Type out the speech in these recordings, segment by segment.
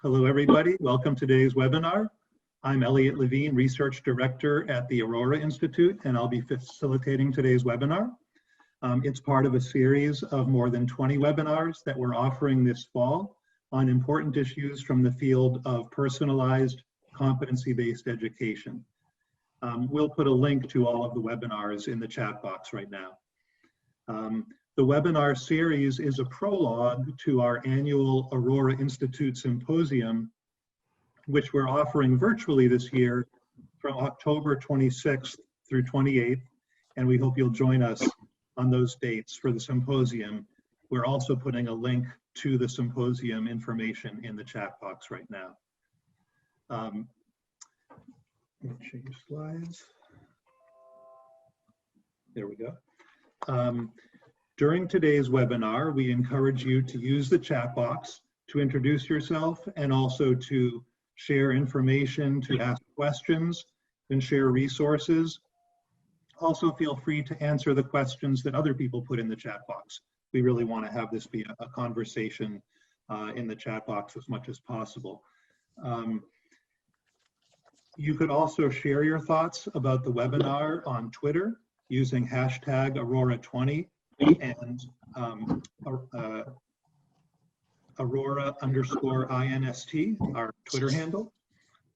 Hello, everybody. Welcome to today's webinar. I'm Elliot Levine, Research Director at the Aurora Institute, and I'll be facilitating today's webinar. It's part of a series of more than 20 webinars that we're offering this fall on important issues from the field of personalized competency-based education. We'll put a link to all of the webinars in the chat box right now. The webinar series is a prologue to our annual Aurora Institute Symposium, which we're offering virtually this year from October 26th through 28th, and we hope you'll join us on those dates for the symposium. We're also putting a link to the symposium information in the chat box right now. Let me change slides. There we go. During today's webinar, we encourage you to use the chat box to introduce yourself and also to share information, to ask questions, and share resources. Also feel free to answer the questions that other people put in the chat box. We really want to have this be a conversation in the chat box as much as possible. You could also share your thoughts about the webinar on Twitter using hashtag Aurora20 and Aurora_INST, our Twitter handle.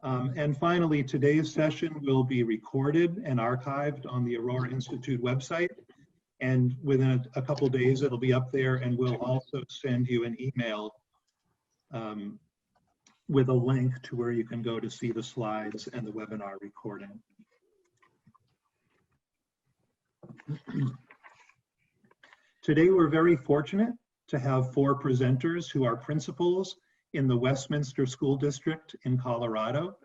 And finally, today's session will be recorded and archived on the Aurora Institute website. And within a couple days, it'll be up there, and we'll also send you an email with a link to where you can go to see the slides and the webinar recording. Today, we're very fortunate to have 4 presenters who are principals in the Westminster School District in Colorado.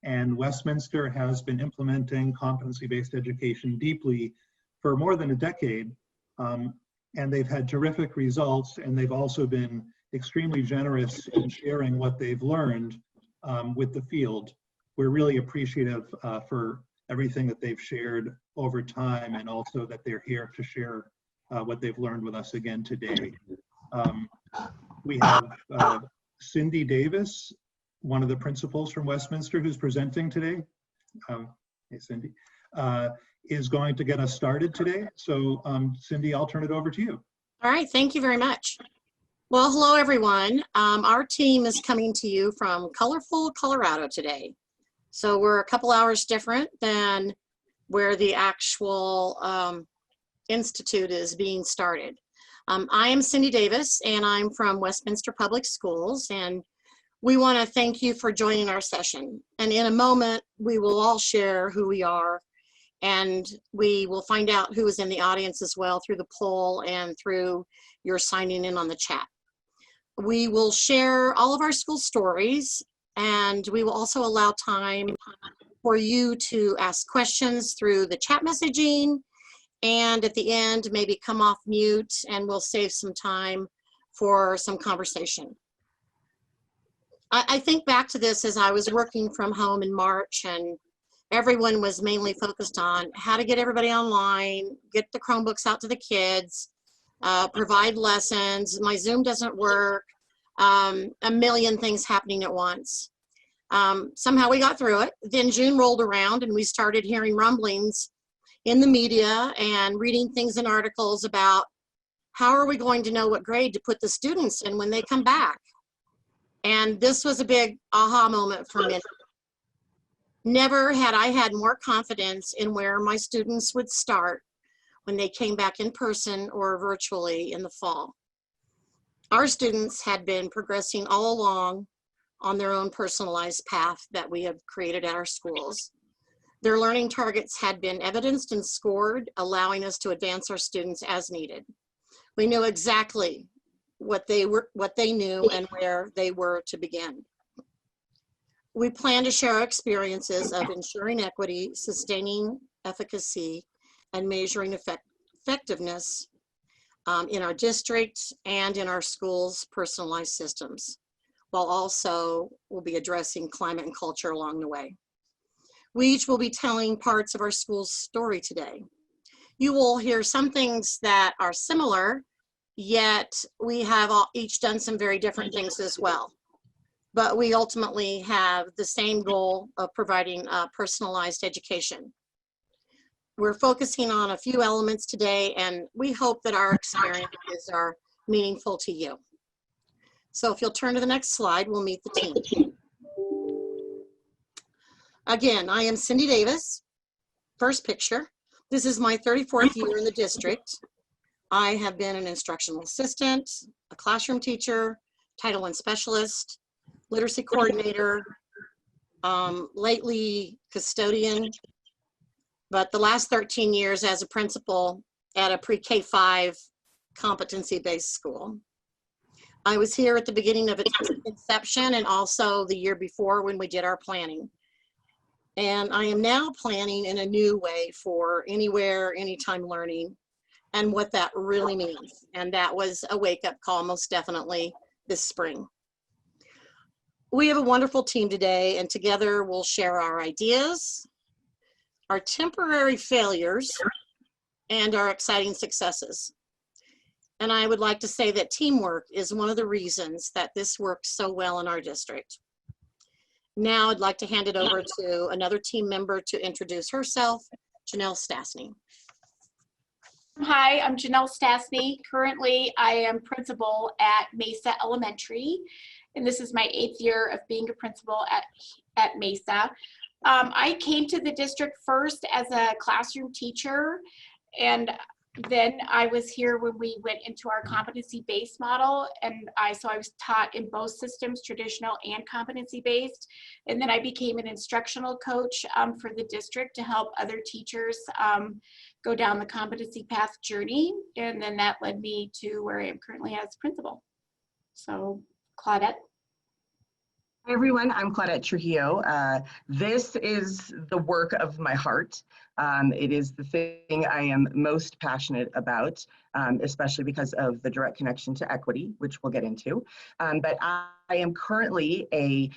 And Westminster has been implementing competency-based education deeply for more than a decade. And they've had terrific results, and they've also been extremely generous in sharing what they've learned with the field. We're really appreciative for everything that they've shared over time, and also that they're here to share what they've learned with us again today. We have Cindy Davis, one of the principals from Westminster, who's presenting today. Hey, Cindy, is going to get us started today. So Cindy, I'll turn it over to you. All right, thank you very much. Well, hello everyone. Our team is coming to you from colorful Colorado today. So we're a couple hours different than where the actual Institute is being started. I am Cindy Davis, and I'm from Westminster Public Schools, and we want to thank you for joining our session. And in a moment, we will all share who we are, and we will find out who is in the audience as well through the poll and through your signing in on the chat. We will share all of our school stories, and we will also allow time for you to ask questions through the chat messaging. And at the end, maybe come off mute, and we'll save some time for some conversation. I think back to this as I was working from home in March, and everyone was mainly focused on how to get everybody online, get the Chromebooks out to the kids, provide lessons. My Zoom doesn't work, a million things happening at once. Somehow we got through it. Then June rolled around, and we started hearing rumblings in the media and reading things in articles about how are we going to know what grade to put the students in when they come back. And this was a big aha moment for me. Never had I had more confidence in where my students would start when they came back in person or virtually in the fall. Our students had been progressing all along on their own personalized path that we have created at our schools. Their learning targets had been evidenced and scored, allowing us to advance our students as needed. We knew exactly what they knew and where they were to begin. We plan to share our experiences of ensuring equity, sustaining efficacy, and measuring effectiveness in our district and in our schools' personalized systems, while also we'll be addressing climate and culture along the way. We each will be telling parts of our school's story today. You will hear some things that are similar, yet we have each done some very different things as well. but we ultimately have the same goal of providing personalized education. We're focusing on a few elements today, and we hope that our experiences are meaningful to you. So if you'll turn to the next slide, we'll meet the team. Again, I am Cindy Davis. First picture. This is my 34th year in the district. I have been an instructional assistant, a classroom teacher, Title I specialist, literacy coordinator, lately custodian, but the last 13 years as a principal at a pre-K 5 competency-based school. I was here at the beginning of its inception and also the year before when we did our planning. And I am now planning in a new way for anywhere, anytime learning and what that really means. And that was a wake-up call, most definitely this spring. We have a wonderful team today, and together we'll share our ideas, our temporary failures, and our exciting successes. And I would like to say that teamwork is one of the reasons that this works so well in our district. Now I'd like to hand it over to another team member to introduce herself, Janelle Stasny. Hi, I'm Janelle Stasny. Currently, I am principal at Mesa Elementary, and this is my 8th year of being a principal at Mesa. I came to the district first as a classroom teacher, and then I was here when we went into our competency-based model, and so I was taught in both systems, traditional and competency-based, and then I became an instructional coach for the district to help other teachers go down the competency path journey, and then that led me to where I am currently as principal. So, Claudette. Hi everyone, I'm Claudette Trujillo. This is the work of my heart. It is the thing I am most passionate about, especially because of the direct connection to equity, which we'll get into. But I am currently a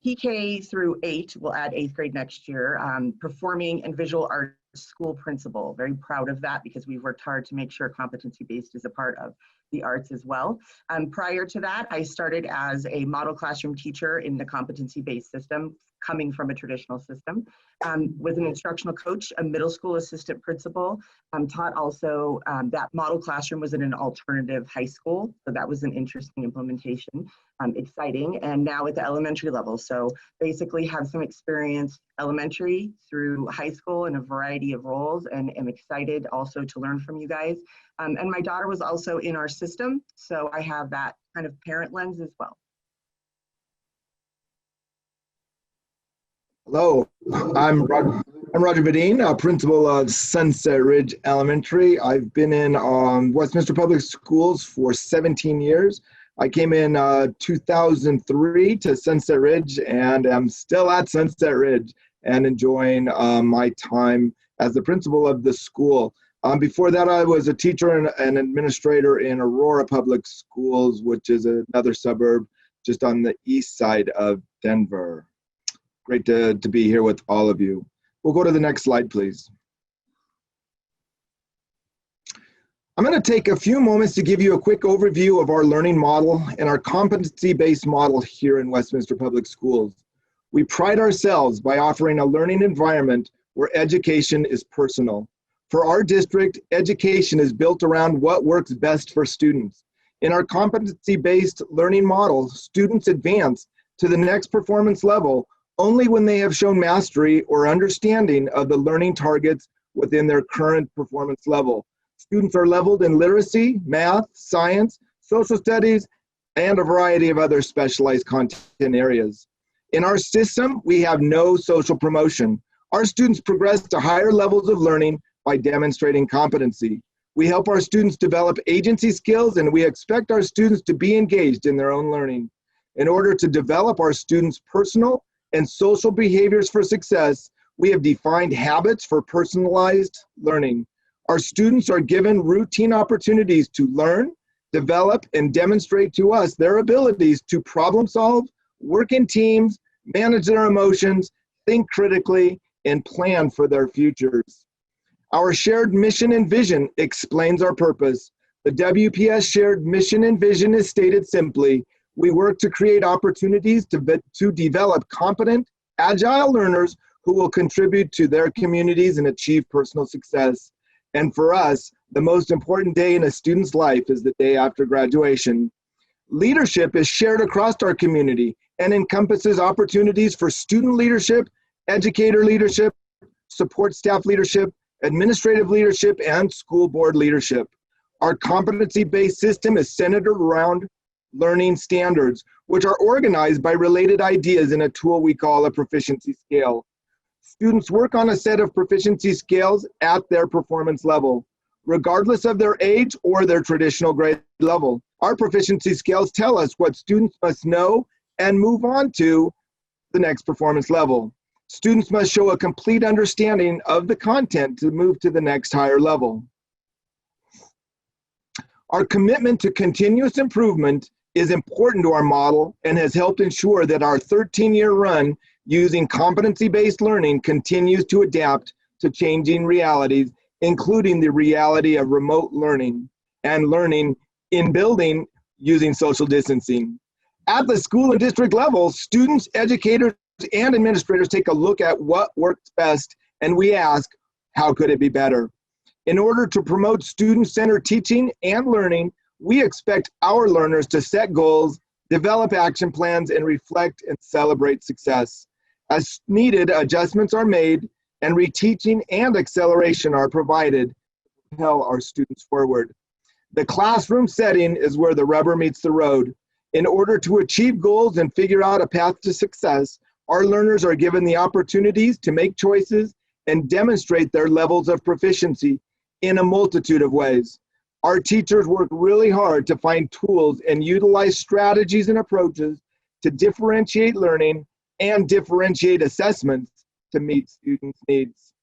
PK through 8, we'll add 8th grade next year, performing and visual arts school principal. Very proud of that because we've worked hard to make sure competency-based is a part of the arts as well. Prior to that, I started as a model classroom teacher in the competency-based system, coming from a traditional system. Was an instructional coach, a middle school assistant principal, taught also that model classroom was in an alternative high school. So that was an interesting implementation, exciting, and now at the elementary level. So basically have some experience elementary through high school in a variety of roles, and am excited also to learn from you guys. And my daughter was also in our system, so I have that kind of parent lens as well. Hello, I'm Roger Vedin, principal of Sunset Ridge Elementary. I've been in Westminster Public Schools for 17 years. I came in 2003 to Sunset Ridge, and I'm still at Sunset Ridge and enjoying my time as the principal of the school. Before that, I was a teacher and an administrator in Aurora Public Schools, which is another suburb just on the east side of Denver. Great to be here with all of you. We'll go to the next slide, please. I'm going to take a few moments to give you a quick overview of our learning model and our competency-based model here in Westminster Public Schools. We pride ourselves by offering a learning environment where education is personal. For our district, education is built around what works best for students. In our competency-based learning model, students advance to the next performance level only when they have shown mastery or understanding of the learning targets within their current performance level. Students are leveled in literacy, math, science, social studies, and a variety of other specialized content areas. In our system, we have no social promotion. Our students progress to higher levels of learning by demonstrating competency. We help our students develop agency skills, and we expect our students to be engaged in their own learning. In order to develop our students' personal and social behaviors for success, we have defined habits for personalized learning. Our students are given routine opportunities to learn, develop, and demonstrate to us their abilities to problem solve, work in teams, manage their emotions, think critically, and plan for their futures. Our shared mission and vision explains our purpose. The WPS shared mission and vision is stated simply: we work to create opportunities to develop competent, agile learners who will contribute to their communities and achieve personal success. And for us, the most important day in a student's life is the day after graduation. Leadership is shared across our community and encompasses opportunities for student leadership, educator leadership, support staff leadership, administrative leadership, and school board leadership. Our competency-based system is centered around learning standards, which are organized by related ideas in a tool we call a proficiency scale. Students work on a set of proficiency scales at their performance level, regardless of their age or their traditional grade level. Our proficiency scales tell us what students must know and move on to the next performance level. Students must show a complete understanding of the content to move to the next higher level. Our commitment to continuous improvement is important to our model and has helped ensure that our 13-year run using competency-based learning continues to adapt to changing realities, including the reality of remote learning and learning in building using social distancing. At the school and district level, students, educators, and administrators take a look at what works best, and we ask, how could it be better? In order to promote student-centered teaching and learning, we expect our learners to set goals, develop action plans, and reflect and celebrate success. As needed, adjustments are made, and reteaching and acceleration are provided to propel our students forward. The classroom setting is where the rubber meets the road. In order to achieve goals and figure out a path to success, our learners are given the opportunities to make choices and demonstrate their levels of proficiency in a multitude of ways. Our teachers work really hard to find tools and utilize strategies and approaches to differentiate learning and differentiate assessments to meet students' needs.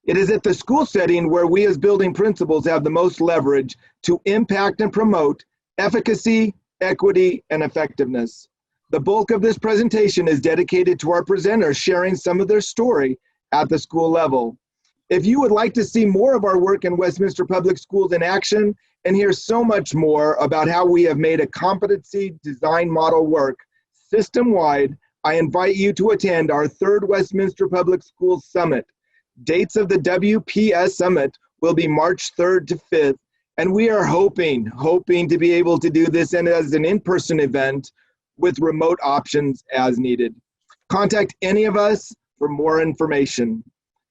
It is at the school setting where we as building principals have the most leverage to impact and promote efficacy, equity, and effectiveness. The bulk of this presentation is dedicated to our presenters sharing some of their story at the school level. If you would like to see more of our work in Westminster Public Schools in action and hear so much more about how we have made a competency design model work system-wide, I invite you to attend our third Westminster Public Schools Summit. Dates of the WPS Summit will be March 3rd to 5th, and we are hoping to be able to do this as an in-person event with remote options as needed. Contact any of us for more information.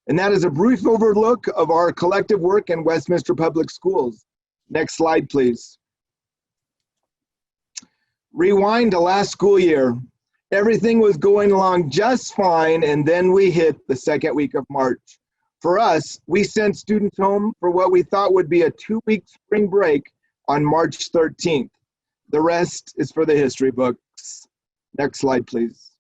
And that is a brief overlook of our collective work in Westminster Public Schools. Next slide, please. Rewind to last school year. Everything was going along just fine, and then we hit the second week of March. For us, we sent students home for what we thought would be a 2-week spring break on March 13th. The rest is for the history books. Next slide, please.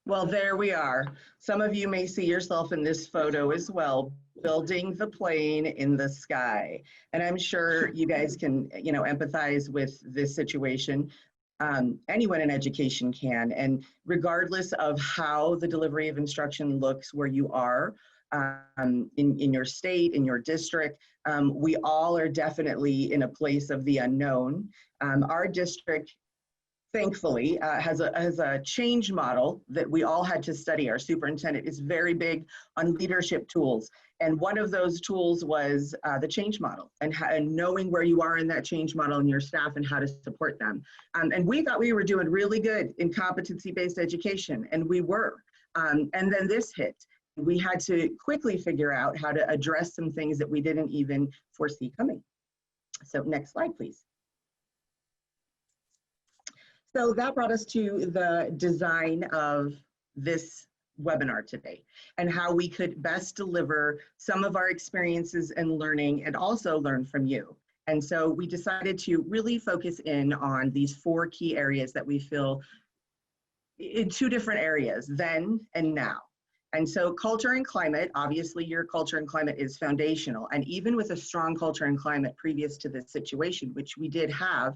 Well, there we are. Some of you may see yourself in this photo as well, building the plane in the sky. And I'm sure you guys can, empathize with this situation. Anyone in education can. And regardless of how the delivery of instruction looks where you are, in your state, in your district, we all are definitely in a place of the unknown. Our district, thankfully, has a change model that we all had to study. Our superintendent is very big on leadership tools. And one of those tools was the change model and knowing where you are in that change model and your staff and how to support them. And we thought we were doing really good in competency-based education, and we were. And then this hit. We had to quickly figure out how to address some things that we didn't even foresee coming. So next slide, please. So that brought us to the design of this webinar today and how we could best deliver some of our experiences and learning and also learn from you. And so we decided to really focus in on these 4 key areas that we feel in 2 different areas, then and now. And so culture and climate, obviously your culture and climate is foundational. And even with a strong culture and climate previous to this situation, which we did have,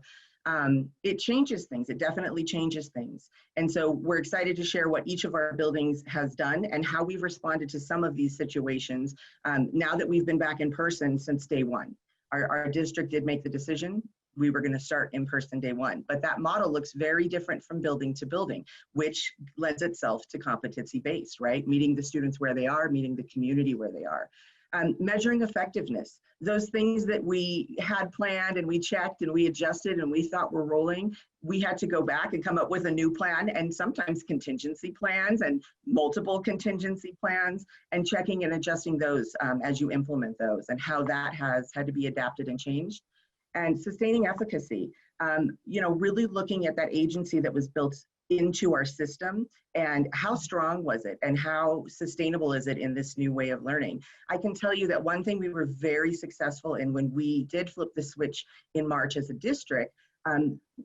it changes things. It definitely changes things. And so we're excited to share what each of our buildings has done and how we've responded to some of these situations now that we've been back in person since day 1. Our district did make the decision. We were going to start in person day one, but that model looks very different from building to building, which lends itself to competency-based, right? Meeting the students where they are, meeting the community where they are. Measuring effectiveness, those things that we had planned and we checked and we adjusted and we thought were rolling, we had to go back and come up with a new plan, and sometimes contingency plans and multiple contingency plans, and checking and adjusting those as you implement those, and how that has had to be adapted and changed. And sustaining efficacy, really looking at that agency that was built into our system, and how strong was it, and how sustainable is it in this new way of learning. I can tell you that one thing we were very successful in when we did flip the switch in March as a district,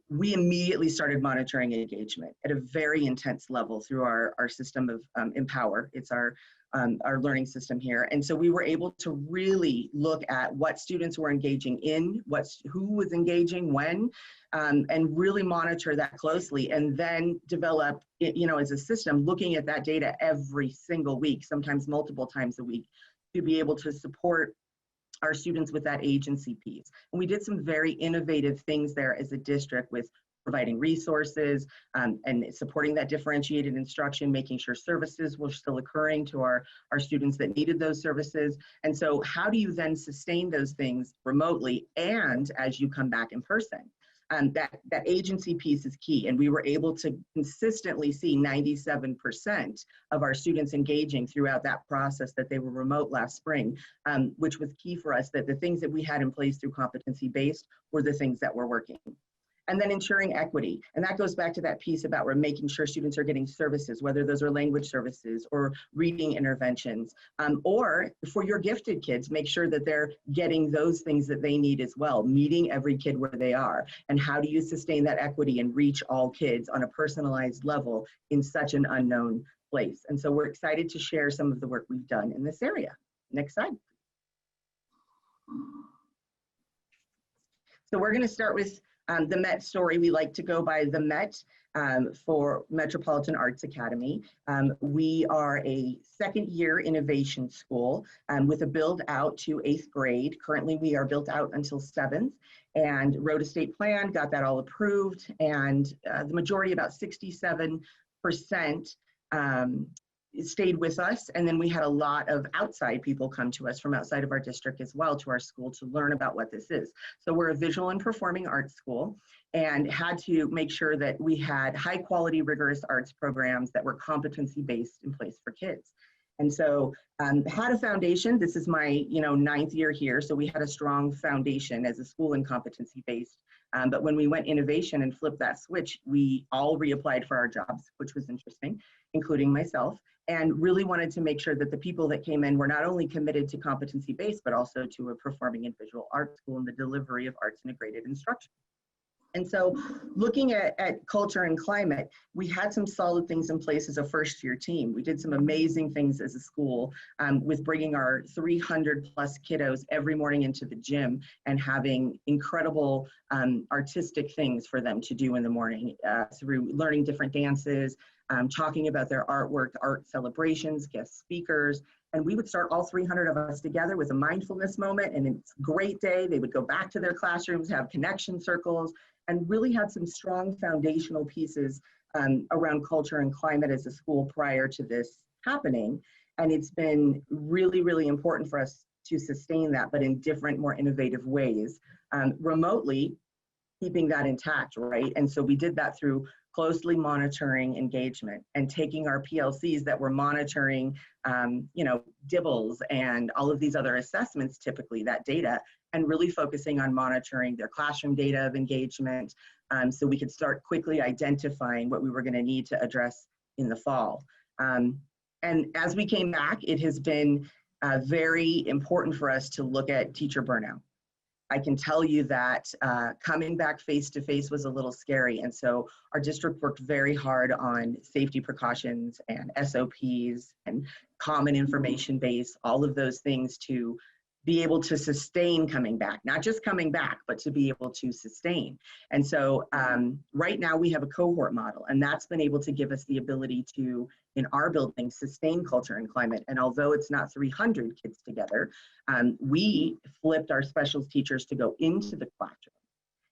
we immediately started monitoring engagement at a very intense level through our system of Empower. It's our learning system here. And so we were able to really look at what students were engaging in, who was engaging when, and really monitor that closely, and then develop, as a system, looking at that data every single week, sometimes multiple times a week, to be able to support our students with that agency piece. And we did some very innovative things there as a district, with providing resources and supporting that differentiated instruction, making sure services were still occurring to our students that needed those services. And so how do you then sustain those things remotely and as you come back in person? That agency piece is key, and we were able to consistently see 97% of our students engaging throughout that process that they were remote last spring, which was key for us, that the things that we had in place through competency-based were the things that were working. And then ensuring equity. And that goes back to that piece about we're making sure students are getting services, whether those are language services or reading interventions, or for your gifted kids, make sure that they're getting those things that they need as well, meeting every kid where they are. And how do you sustain that equity and reach all kids on a personalized level in such an unknown place? And so we're excited to share some of the work we've done in this area. Next slide. So we're going to start with the Met story. We like to go by the Met for Metropolitan Arts Academy. We are a second-year innovation school with a build out to 8th grade. Currently, we are built out until 7th, and wrote a state plan, got that all approved, and the majority, about 67%, stayed with us. And then we had a lot of outside people come to us from outside of our district as well to our school to learn about what this is. So we're a visual and performing arts school, and had to make sure that we had high quality, rigorous arts programs that were competency based in place for kids. And so had a foundation. This is my 9th year here. So we had a strong foundation as a school in competency based. But when we went innovation and flipped that switch, we all reapplied for our jobs, which was interesting, including myself, and really wanted to make sure that the people that came in were not only committed to competency-based, but also to a performing and visual arts school and the delivery of arts integrated instruction. And so looking at culture and climate, we had some solid things in place as a first-year team. We did some amazing things as a school with bringing our 300 plus kiddos every morning into the gym and having incredible artistic things for them to do in the morning through learning different dances, talking about their artwork, art celebrations, guest speakers. And we would start all 300 of us together with a mindfulness moment, and it's a great day. They would go back to their classrooms, have connection circles, and really had some strong foundational pieces around culture and climate as a school prior to this happening. And it's been really, really important for us to sustain that, but in different, more innovative ways, remotely keeping that intact, right? And so we did that through closely monitoring engagement and taking our PLCs that were monitoring, DIBELS and all of these other assessments, typically that data, and really focusing on monitoring their classroom data of engagement, so we could start quickly identifying what we were going to need to address in the fall. And as we came back, it has been very important for us to look at teacher burnout. I can tell you that coming back face-to-face was a little scary. And so our district worked very hard on safety precautions and SOPs and common information base, all of those things to be able to sustain coming back, not just coming back, but to be able to sustain. And so right now we have a cohort model, and that's been able to give us the ability to, in our building, sustain culture and climate. And although it's not 300 kids together, we flipped our specials teachers to go into the classroom.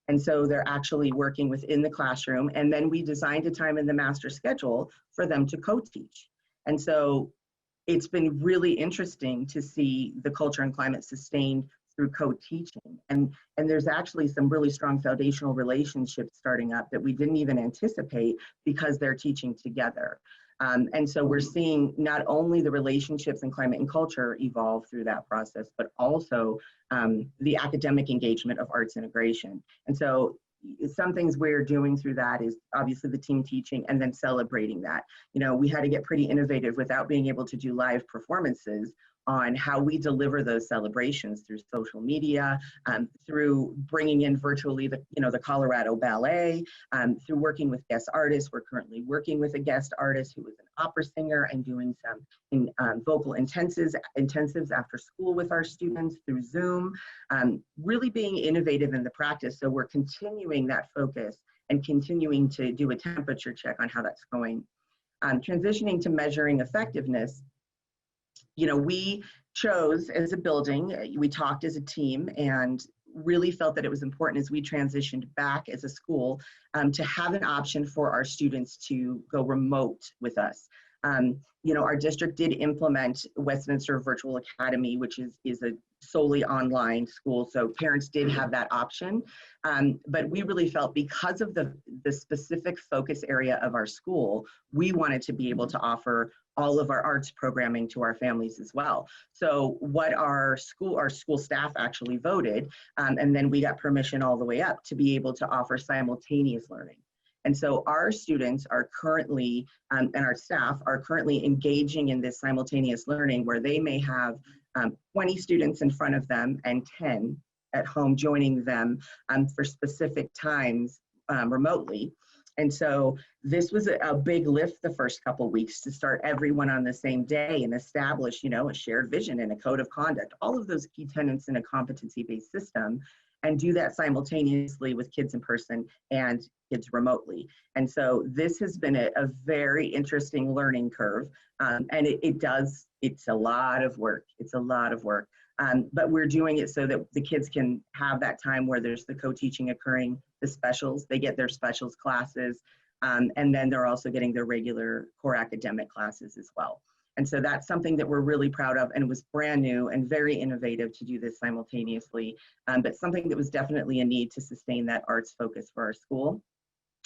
And so they're actually working within the classroom. And then we designed a time in the master schedule for them to co-teach. And so it's been really interesting to see the culture and climate sustained through co-teaching. And there's actually some really strong foundational relationships starting up that we didn't even anticipate because they're teaching together. And so we're seeing not only the relationships in climate and culture evolve through that process, but also the academic engagement of arts integration. And so some things we're doing through that is obviously the team teaching and then celebrating that. You know, we had to get pretty innovative without being able to do live performances on how we deliver those celebrations through social media, through bringing in virtually the Colorado Ballet, through working with guest artists. We're currently working with a guest artist who is an opera singer and doing some vocal intensives after school with our students through Zoom, really being innovative in the practice. So we're continuing that focus and continuing to do a temperature check on how that's going. Transitioning to measuring effectiveness, you know, we chose as a building, we talked as a team and really felt that it was important as we transitioned back as a school to have an option for our students to go remote with us. You know, our district did implement Westminster Virtual Academy, which is a solely online school, so parents did have that option. But we really felt because of the specific focus area of our school, we wanted to be able to offer all of our arts programming to our families as well. So what our school staff actually voted, and then we got permission all the way up to be able to offer simultaneous learning. And so our students are currently, and our staff are currently engaging in this simultaneous learning where they may have 20 students in front of them and 10 at home joining them for specific times remotely. And so this was a big lift the first couple of weeks to start everyone on the same day and establish, you know, a shared vision and a code of conduct, all of those key tenets in a competency-based system, and do that simultaneously with kids in person and kids remotely. And so this has been a very interesting learning curve. And it's a lot of work. It's a lot of work. But we're doing it so that the kids can have that time where there's the co-teaching occurring, the specials, they get their specials classes, and then they're also getting their regular core academic classes as well. And so that's something that we're really proud of, and was brand new and very innovative to do this simultaneously, but something that was definitely a need to sustain that arts focus for our school.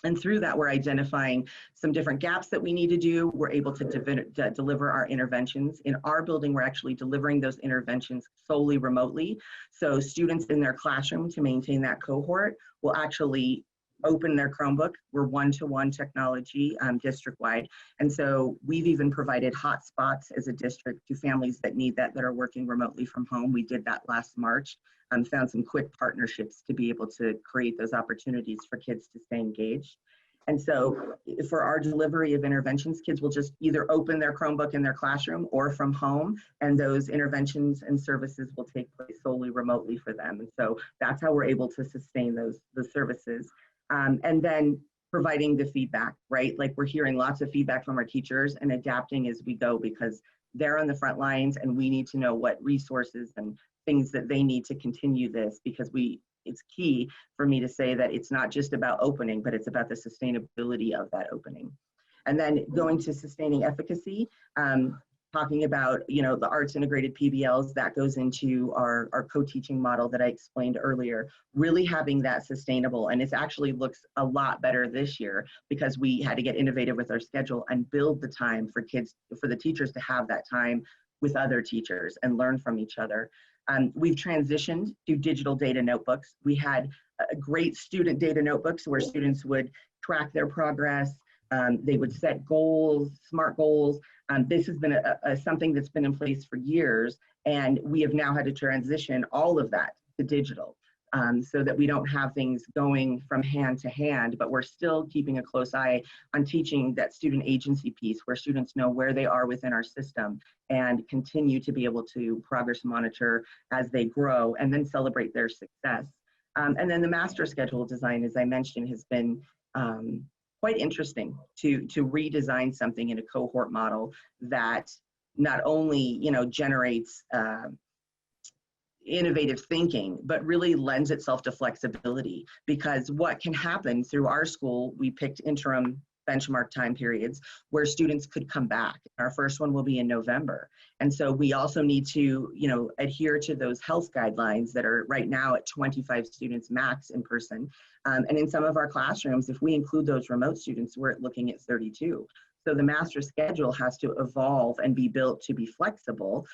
And through that, we're identifying some different gaps that we need to do. We're able to deliver our interventions. In our building, we're actually delivering those interventions solely remotely. So students in their classroom, to maintain that cohort, will actually open their Chromebook. We're one-to-one technology district-wide. And so we've even provided hotspots as a district to families that need that are working remotely from home. We did that last March. Found some quick partnerships to be able to create those opportunities for kids to stay engaged. And so for our delivery of interventions, kids will just either open their Chromebook in their classroom or from home, and those interventions and services will take place solely remotely for them. And so that's how we're able to sustain those services. And then providing the feedback, right? Like we're hearing lots of feedback from our teachers and adapting as we go, because they're on the front lines and we need to know what resources and things that they need to continue this, because it's key for me to say that it's not just about opening, but it's about the sustainability of that opening. And then going to sustaining efficacy, talking about, you know, the arts integrated PBLs, that goes into our co-teaching model that I explained earlier, really having that sustainable. And it actually looks a lot better this year because we had to get innovative with our schedule and build the time for the teachers to have that time with other teachers and learn from each other. We've transitioned to digital data notebooks. We had great student data notebooks where students would track their progress. They would set goals, SMART goals. This has been something that's been in place for years, and we have now had to transition all of that to digital. so that we don't have things going from hand to hand, but we're still keeping a close eye on teaching that student agency piece where students know where they are within our system and continue to be able to progress monitor as they grow and then celebrate their success. And then the master schedule design, as I mentioned, has been quite interesting to redesign something in a cohort model that not only generates innovative thinking, but really lends itself to flexibility. Because what can happen through our school, we picked interim benchmark time periods where students could come back. Our first one will be in November. And so we also need to, adhere to those health guidelines that are right now at 25 students max in person. And in some of our classrooms, if we include those remote students, we're looking at 32. So the master schedule has to evolve and be built to be flexible.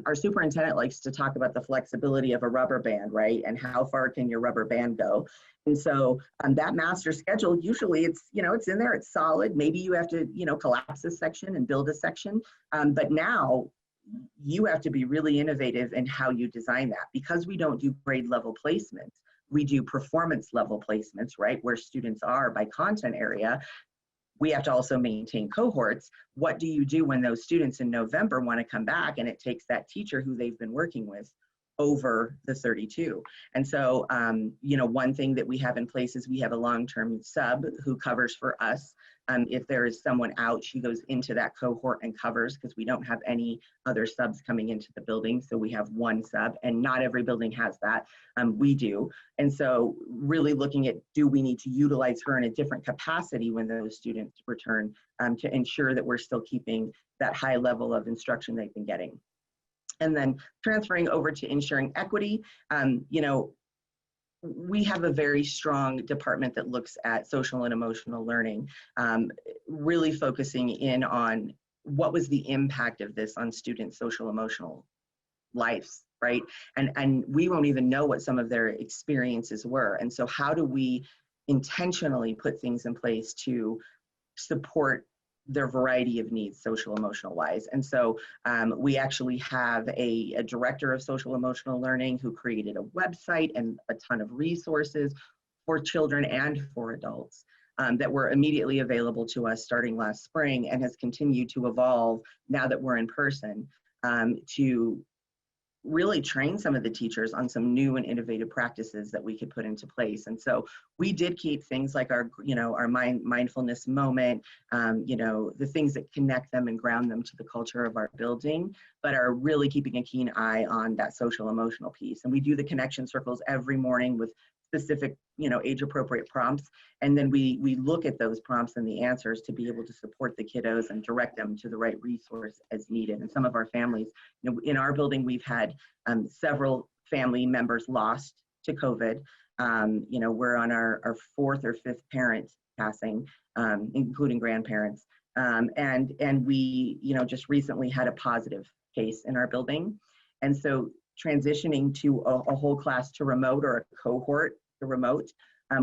Our superintendent likes to talk about the flexibility of a rubber band, right? And how far can your rubber band go? And so that master schedule, usually it's in there, it's solid. Maybe you have to, collapse a section and build a section. But now you have to be really innovative in how you design that, because we don't do grade level placements. We do performance level placements, right? Where students are by content area. We have to also maintain cohorts. What do you do when those students in November want to come back and it takes that teacher who they've been working with over the 32? And so, one thing that we have in place is we have a long-term sub who covers for us. If there is someone out, she goes into that cohort and covers, because we don't have any other subs coming into the building. So we have one sub, and not every building has that. We do. And so really looking at, do we need to utilize her in a different capacity when those students return, to ensure that we're still keeping that high level of instruction they've been getting. And then transferring over to ensuring equity, we have a very strong department that looks at social and emotional learning, really focusing in on what was the impact of this on students' social emotional lives, right? And we won't even know what some of their experiences were. And so how do we intentionally put things in place to support their variety of needs, social emotional wise? And so we actually have a director of social emotional learning who created a website and a ton of resources for children and for adults that were immediately available to us starting last spring, and has continued to evolve now that we're in person, to really train some of the teachers on some new and innovative practices that we could put into place. And so we did keep things like our mindfulness moment, the things that connect them and ground them to the culture of our building, but are really keeping a keen eye on that social emotional piece. And we do the connection circles every morning with specific, age appropriate prompts. And then we look at those prompts and the answers to be able to support the kiddos and direct them to the right resource as needed. And some of our families, in our building, we've had several family members lost to COVID. We're on our fourth or fifth parent passing, including grandparents. And we, just recently had a positive case in our building. And so transitioning to a whole class to remote, or a cohort to remote,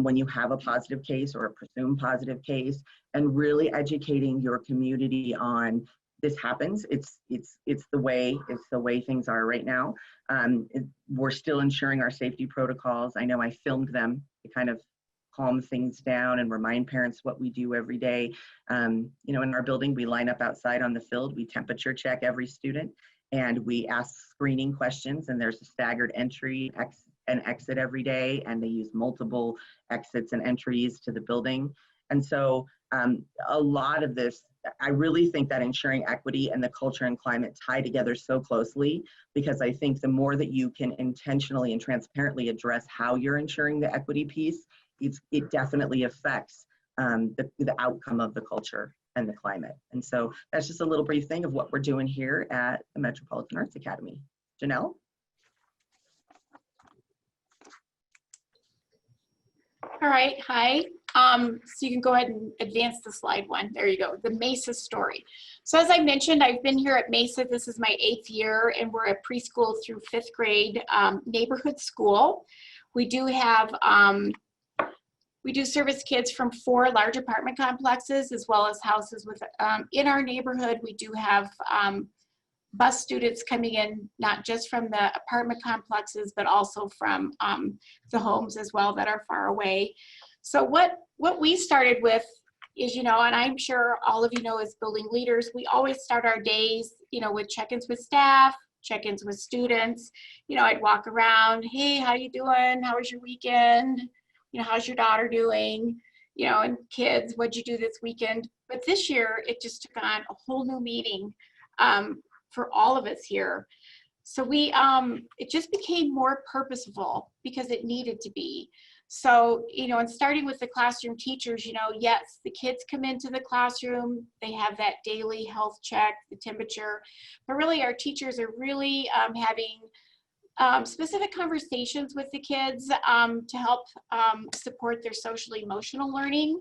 when you have a positive case or a presumed positive case, and really educating your community on this happens. It's the way things are right now. We're still ensuring our safety protocols. I know I filmed them to kind of calm things down and remind parents what we do every day. In our building, we line up outside on the field, we temperature check every student, and we ask screening questions, and there's a staggered entry and exit every day, and they use multiple exits and entries to the building. And so a lot of this, I really think that ensuring equity and the culture and climate tie together so closely, because I think the more that you can intentionally and transparently address how you're ensuring the equity piece, it definitely affects the outcome of the culture and the climate. And so that's just a little brief thing of what we're doing here at the Metropolitan Arts Academy. Janelle? All right, hi. So you can go ahead and advance the slide one. There you go, the Mesa story. So as I mentioned, I've been here at Mesa. This is my 8th year, and we're a preschool through 5th grade neighborhood school. We do have, we do service kids from 4 large apartment complexes, as well as houses with, in our neighborhood. We do have bus students coming in, not just from the apartment complexes, but also from the homes as well that are far away. So what we started with is, and I'm sure all of you know as building leaders, we always start our days, with check-ins with staff, check-ins with students. I'd walk around, hey, how you doing? How was your weekend? How's your daughter doing? And kids, what'd you do this weekend? But this year, it just took on a whole new meaning for all of us here. So it just became more purposeful because it needed to be. So, and starting with the classroom teachers, yes, the kids come into the classroom, they have that daily health check, the temperature, but really our teachers are really having specific conversations with the kids to help support their social emotional learning.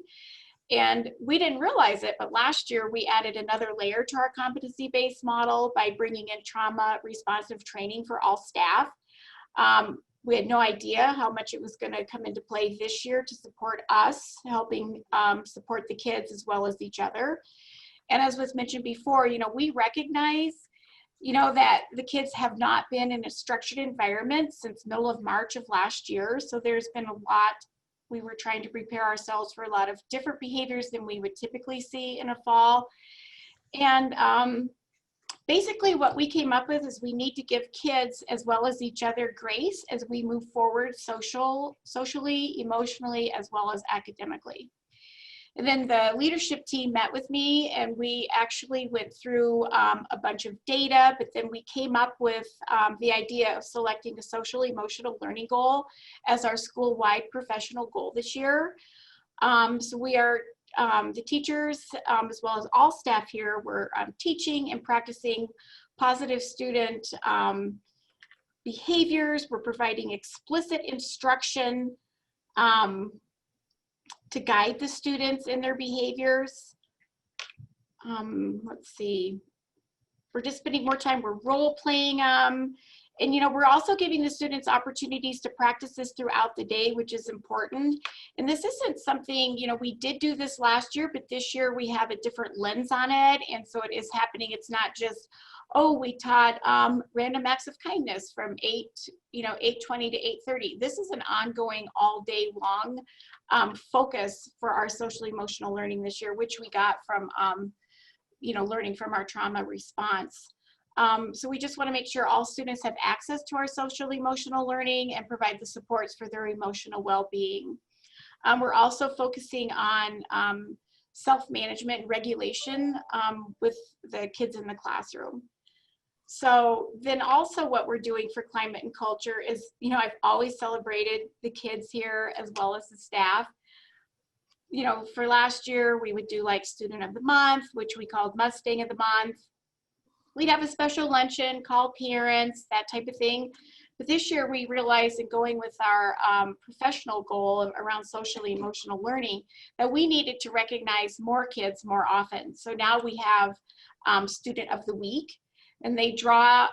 And we didn't realize it, but last year we added another layer to our competency-based model by bringing in trauma responsive training for all staff. We had no idea how much it was going to come into play this year to support us, helping support the kids as well as each other. And as was mentioned before, we recognize, that the kids have not been in a structured environment since middle of March of last year. So there's been a lot. We were trying to prepare ourselves for a lot of different behaviors than we would typically see in a fall. And basically what we came up with is we need to give kids as well as each other grace as we move forward socially, emotionally, as well as academically. And then the leadership team met with me and we actually went through a bunch of data, but then we came up with the idea of selecting a social emotional learning goal as our school-wide professional goal this year. So we are, the teachers as well as all staff here, we're teaching and practicing positive student behaviors. We're providing explicit instruction to guide the students in their behaviors. Let's see, we're just spending more time, we're role playing and we're also giving the students opportunities to practice this throughout the day, which is important. And this isn't something, we did do this last year, but this year we have a different lens on it. And so it is happening. It's not just, oh, we taught random acts of kindness from 8:20 to 8:30. This is an ongoing all day long focus for our social emotional learning this year, which we got from, learning from our trauma response. So we just want to make sure all students have access to our social emotional learning and provide the supports for their emotional well-being. We're also focusing on self-management and regulation with the kids in the classroom. So then also what we're doing for climate and culture is, I've always celebrated the kids here as well as the staff. For last year, we would do like Student of the Month, which we called Mustang of the Month. We'd have a special luncheon, call parents, that type of thing. But this year we realized in going with our professional goal around socially emotional learning that we needed to recognize more kids more often. So now we have Student of the Week, and they draw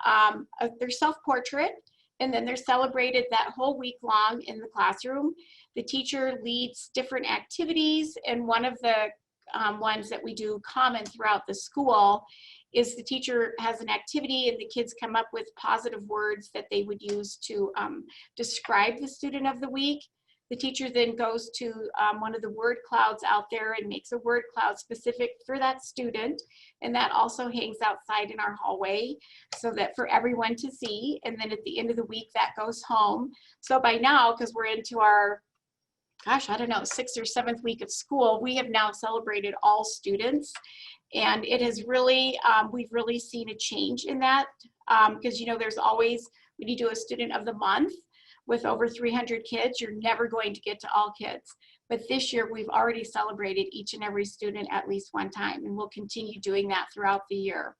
their self-portrait, and then they're celebrated that whole week long in the classroom. The teacher leads different activities, and one of the ones that we do common throughout the school is the teacher has an activity and the kids come up with positive words that they would use to describe the student of the week. The teacher then goes to one of the word clouds out there and makes a word cloud specific for that student. And that also hangs outside in our hallway so that for everyone to see. And then at the end of the week, that goes home. So by now, because we're into our, gosh, I don't know, 6th or 7th week of school, we have now celebrated all students. And it has really, we've really seen a change in that because, there's always, when you do a student of the month with over 300 kids, you're never going to get to all kids. But this year, we've already celebrated each and every student at least one time, and we'll continue doing that throughout the year.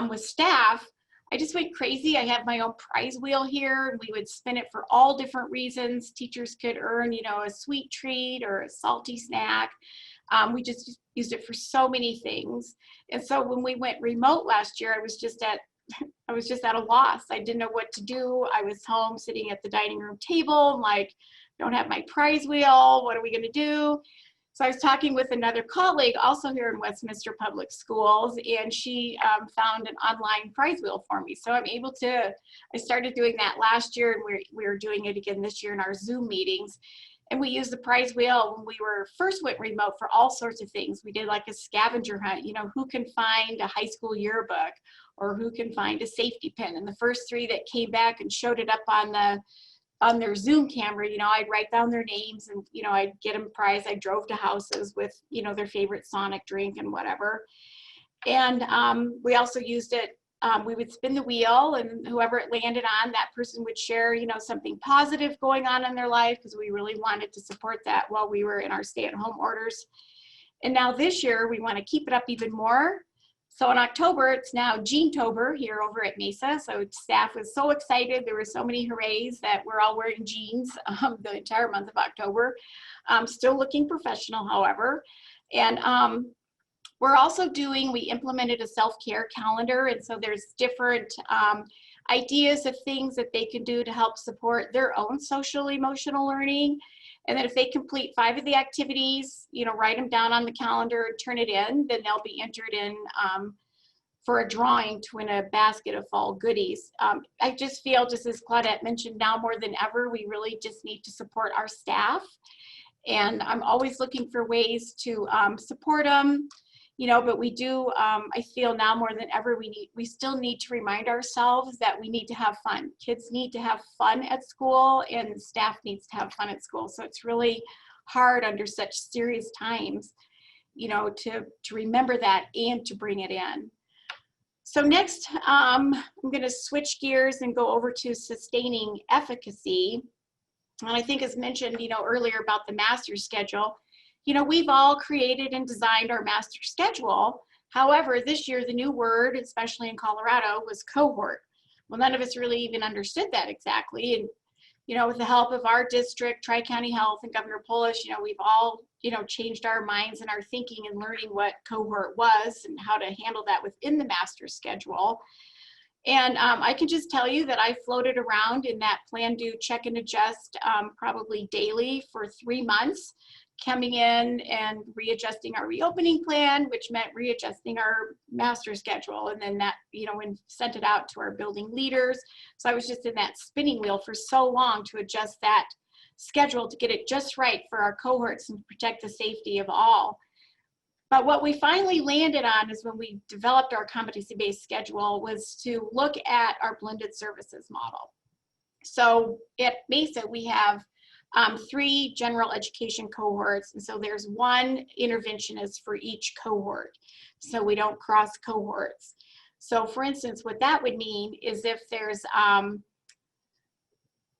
With staff, I just went crazy. I have my own prize wheel here, and we would spin it for all different reasons. Teachers could earn, a sweet treat or a salty snack. We just used it for so many things. And so when we went remote last year, I was just at a loss. I didn't know what to do. I was home sitting at the dining room table, like, don't have my prize wheel. What are we going to do? So I was talking with another colleague also here in Westminster Public Schools, and she found an online prize wheel for me. So I'm able to, I started doing that last year, and we're doing it again this year in our Zoom meetings. And we used the prize wheel when we first went remote for all sorts of things. We did like a scavenger hunt, you know, who can find a high school yearbook or who can find a safety pin. And the first 3 that came back and showed it up on their Zoom camera, you know, I'd write down their names and, you know, I'd get them a prize. I drove to houses with, you know, their favorite Sonic drink and whatever. And we also used it, we would spin the wheel, and whoever it landed on, that person would share, you know, something positive going on in their life, because we really wanted to support that while we were in our stay-at-home orders. And now this year, we want to keep it up even more. So in October, it's now Jeantober here over at Mesa. So staff was so excited. There were so many hoorays that we're all wearing jeans the entire month of October. Still looking professional, however. And we're also we implemented a self-care calendar. And so there's different ideas of things that they can do to help support their own social emotional learning. And then if they complete 5 of the activities, you know, write them down on the calendar and turn it in, then they'll be entered in for a drawing to win a basket of fall goodies. I just feel, just as Claudette mentioned, now more than ever, we really just need to support our staff. And I'm always looking for ways to support them, you know, but we do, I feel now more than ever, we still need to remind ourselves that we need to have fun. Kids need to have fun at school, and staff needs to have fun at school. So it's really hard under such serious times, you know, to remember that and to bring it in. So next, I'm going to switch gears and go over to sustaining efficacy. And I think as mentioned, you know, earlier about the master schedule, you know, we've all created and designed our master schedule. However, this year, the new word, especially in Colorado, was cohort. Well, none of us really even understood that exactly. And, you know, with the help of our district, Tri-County Health, and Governor Polish, you know, we've all, you know, changed our minds and our thinking and learning what cohort was and how to handle that within the master schedule. And I can just tell you that I floated around in that plan, do, check, and adjust probably daily for 3 months, coming in and readjusting our reopening plan, which meant readjusting our master schedule. And then that, you know, and sent it out to our building leaders. So I was just in that spinning wheel for so long to adjust that schedule to get it just right for our cohorts and protect the safety of all. But what we finally landed on is when we developed our competency-based schedule was to look at our blended services model. So at Mesa, we have 3 general education cohorts. And so there's 1 interventionist for each cohort. So we don't cross cohorts. So for instance, what that would mean is if there's,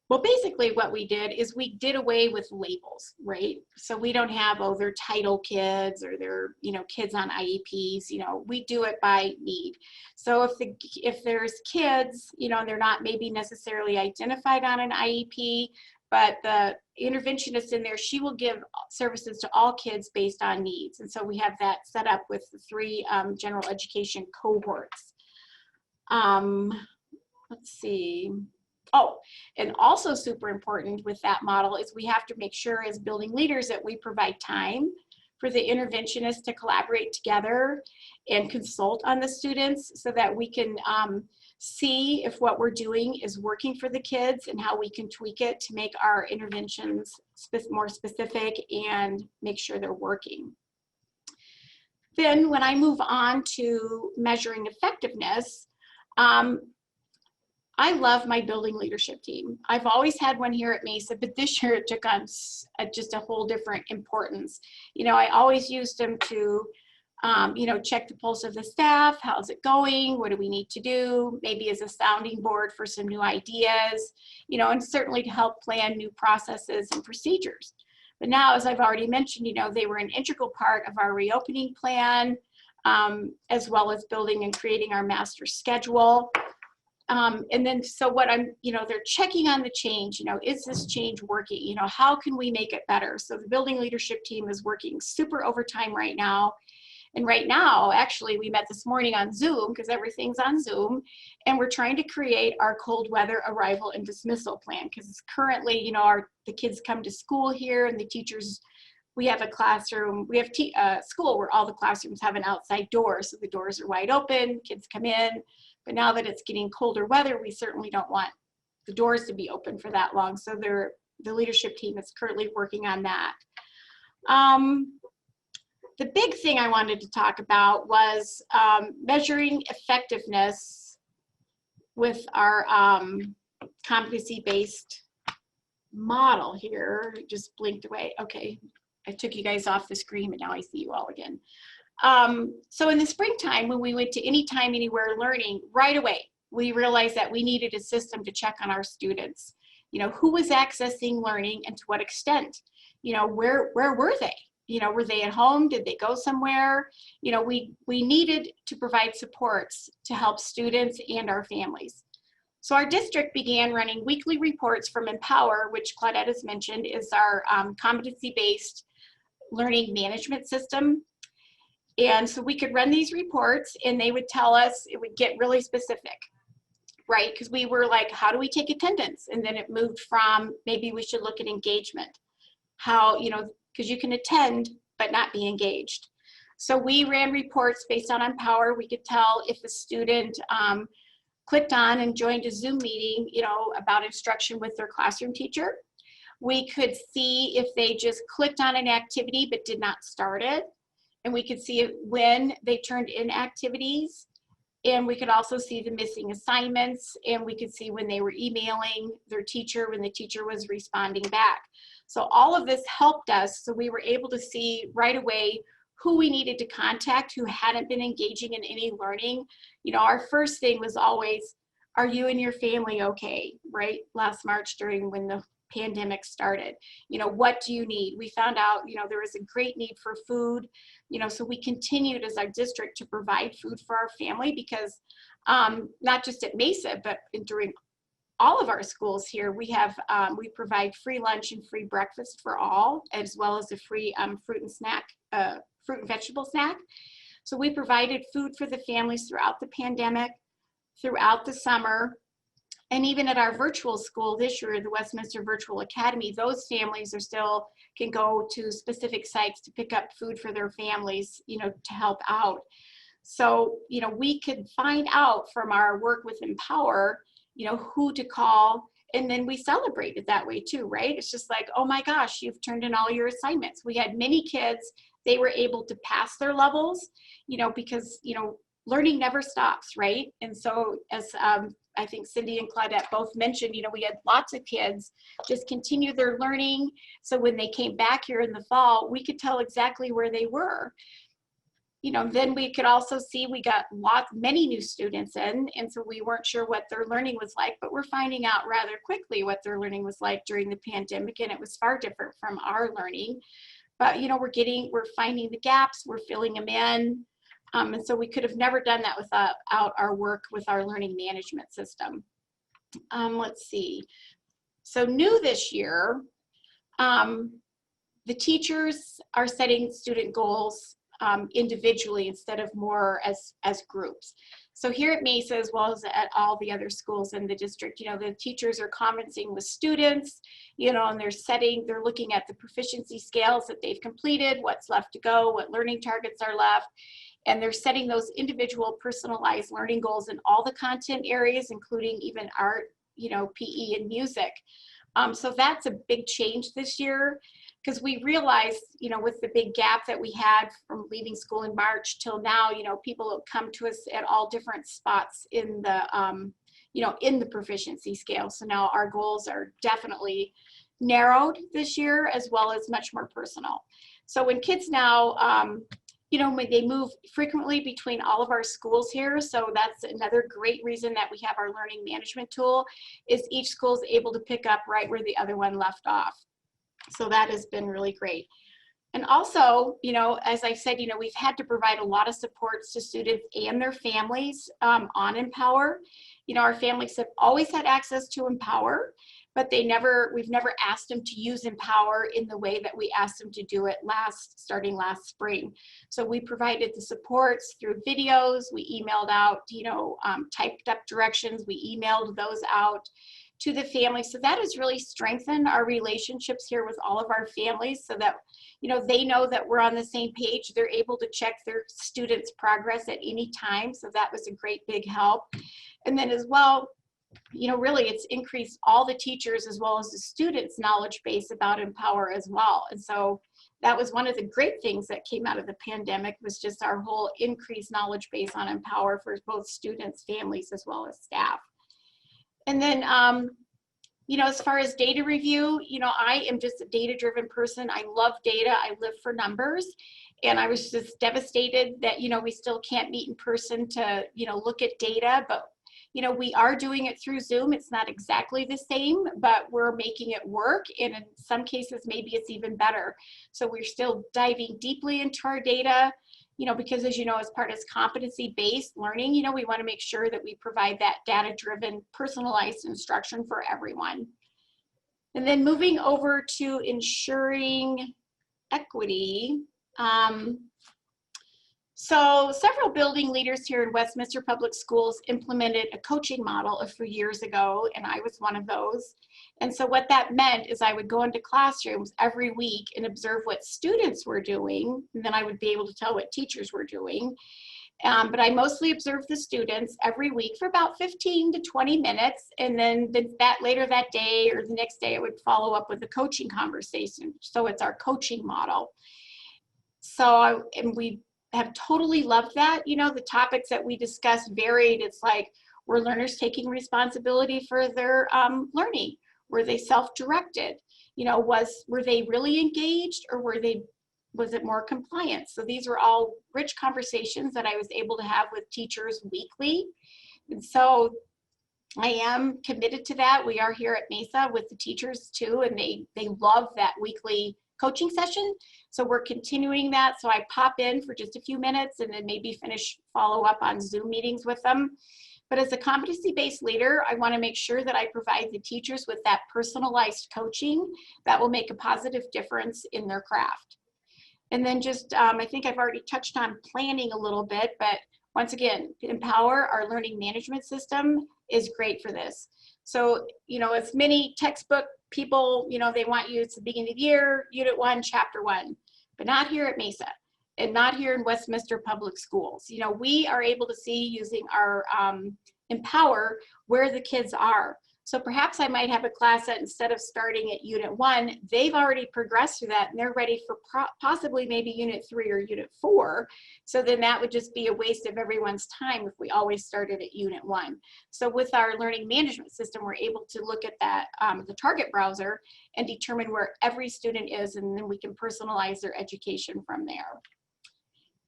well, basically what we did is we did away with labels, right? So we don't have, oh, they're title kids or they're, you know, kids on IEPs, you know, we do it by need. So if there's kids, you know, they're not maybe necessarily identified on an IEP, but the interventionist in there, she will give services to all kids based on needs. And so we have that set up with the 3 general education cohorts. Let's see. Oh, and also super important with that model is we have to make sure as building leaders that we provide time for the interventionists to collaborate together and consult on the students so that we can see if what we're doing is working for the kids and how we can tweak it to make our interventions more specific and make sure they're working. Then when I move on to measuring effectiveness, I love my building leadership team. I've always had one here at Mesa, but this year it took on just a whole different importance. You know, I always used them to, you know, check the pulse of the staff. How's it going? What do we need to do? Maybe as a sounding board for some new ideas, you know, and certainly to help plan new processes and procedures. But now, as I've already mentioned, you know, they were an integral part of our reopening plan, as well as building and creating our master schedule. And then, so what you know, they're checking on the change, you know, is this change working? You know, how can we make it better? So the building leadership team is working super overtime right now. And right now, actually, we met this morning on Zoom because everything's on Zoom, and we're trying to create our cold weather arrival and dismissal plan because currently, you know, the kids come to school here and the teachers, we have a classroom, we have a school where all the classrooms have an outside door, so the doors are wide open, kids come in. But now that it's getting colder weather, we certainly don't want the doors to be open for that long. So the leadership team is currently working on that. The big thing I wanted to talk about was measuring effectiveness with our competency-based model here. It just blinked away. Okay, I took you guys off the screen, but now I see you all again. So in the springtime, when we went to Anytime, Anywhere Learning, right away, we realized that we needed a system to check on our students. You know, who was accessing learning and to what extent? You know, where were they? You know, were they at home? Did they go somewhere? You know, we needed to provide supports to help students and our families. So our district began running weekly reports from Empower, which Claudette has mentioned is our competency-based learning management system. And so we could run these reports and they would tell us, it would get really specific, right? Because we were like, how do we take attendance? And then it moved from maybe we should look at engagement. How, you know, because you can attend but not be engaged. So we ran reports based on Empower. We could tell if the student clicked on and joined a Zoom meeting, you know, about instruction with their classroom teacher. We could see if they just clicked on an activity but did not start it. And we could see when they turned in activities. And we could also see the missing assignments. And we could see when they were emailing their teacher, when the teacher was responding back. So all of this helped us. So we were able to see right away who we needed to contact who hadn't been engaging in any learning. You know, our first thing was always, are you and your family okay, right? Last March during when the pandemic started, you know, what do you need? We found out, you know, there was a great need for food, you know, so we continued as our district to provide food for our family because not just at Mesa, but during all of our schools here, we have, we provide free lunch and free breakfast for all, as well as a free fruit and vegetable snack. So we provided food for the families throughout the pandemic, throughout the summer, and even at our virtual school this year, the Westminster Virtual Academy, those families are still can go to specific sites to pick up food for their families, you know, to help out. So, you know, we could find out from our work with Empower, you know, who to call, and then we celebrate it that way too, right? It's just like, oh my gosh, you've turned in all your assignments. We had many kids, they were able to pass their levels, you know, because, you know, learning never stops, right? And so as I think Cindy and Claudette both mentioned, you know, we had lots of kids just continue their learning. So when they came back here in the fall, we could tell exactly where they were. You know, then we could also see we got many new students in, and so we weren't sure what their learning was like, but we're finding out rather quickly what their learning was like during the pandemic, and it was far different from our learning. But, you know, we're finding the gaps, we're filling them in. And so we could have never done that without our work with our learning management system. Let's see. So new this year, the teachers are setting student goals individually instead of more as groups. So here at Mesa, as well as at all the other schools in the district, you know, the teachers are conferencing with students, you know, and they're looking at the proficiency scales that they've completed, what's left to go, what learning targets are left. And they're setting those individual personalized learning goals in all the content areas, including even art, you know, PE and music. So that's a big change this year because we realized, you know, with the big gap that we had from leaving school in March till now, you know, people have come to us at all different spots in the, you know, in the proficiency scale. So now our goals are definitely narrowed this year as well as much more personal. So when kids now, you know, they move frequently between all of our schools here. So that's another great reason that we have our learning management tool is each school is able to pick up right where the other one left off. So that has been really great. And also, you know, as I said, you know, we've had to provide a lot of supports to students and their families on Empower. You know, our families have always had access to Empower, but we've never asked them to use Empower in the way that we asked them to do it starting last spring. So we provided the supports through videos, we emailed out, you know, typed up directions, we emailed those out. to the family. So that has really strengthened our relationships here with all of our families, so that, you know, they know that we're on the same page. They're able to check their students' progress at any time. So that was a great big help. And then as well, you know, really it's increased all the teachers as well as the students' knowledge base about Empower as well. And so that was one of the great things that came out of the pandemic, was just our whole increased knowledge base on Empower for both students, families, as well as staff. And then, you know, as far as data review, you know, I am just a data-driven person. I love data. I live for numbers. And I was just devastated that, you know, we still can't meet in person to, you know, look at data, but you know, we are doing it through Zoom. It's not exactly the same, but we're making it work. And in some cases, maybe it's even better. So we're still diving deeply into our data, you know, because as you know, as part of competency-based learning, you know, we want to make sure that we provide that data-driven, personalized instruction for everyone. And then moving over to ensuring equity. So several building leaders here in Westminster Public Schools implemented a coaching model a few years ago, and I was one of those. And so what that meant is I would go into classrooms every week and observe what students were doing, and then I would be able to tell what teachers were doing. But I mostly observed the students every week for about 15 to 20 minutes, and then later that day or the next day I would follow up with a coaching conversation. So it's our coaching model. So, and we have totally loved that. You know, the topics that we discussed varied. It's like, were learners taking responsibility for their learning? Were they self-directed? You know, were they really engaged, or was it more compliance? So these were all rich conversations that I was able to have with teachers weekly. And so I am committed to that. We are here at Mesa with the teachers too, and they love that weekly coaching session. So we're continuing that. So I pop in for just a few minutes and then maybe follow up on Zoom meetings with them. But as a competency-based leader, I want to make sure that I provide the teachers with that personalized coaching that will make a positive difference in their craft. And then just, I think I've already touched on planning a little bit, but once again, Empower, our learning management system, is great for this. So, you know, as many textbook people, you know, they want you, it's the beginning of the year, Unit 1, Chapter 1, but not here at Mesa and not here in Westminster Public Schools. You know, we are able to see using our Empower where the kids are. So perhaps I might have a class that instead of starting at Unit 1, they've already progressed through that and they're ready for possibly maybe Unit 3 or Unit 4. So then that would just be a waste of everyone's time if we always started at Unit 1. So with our learning management system, we're able to look at that, the target browser, and determine where every student is, and then we can personalize their education from there.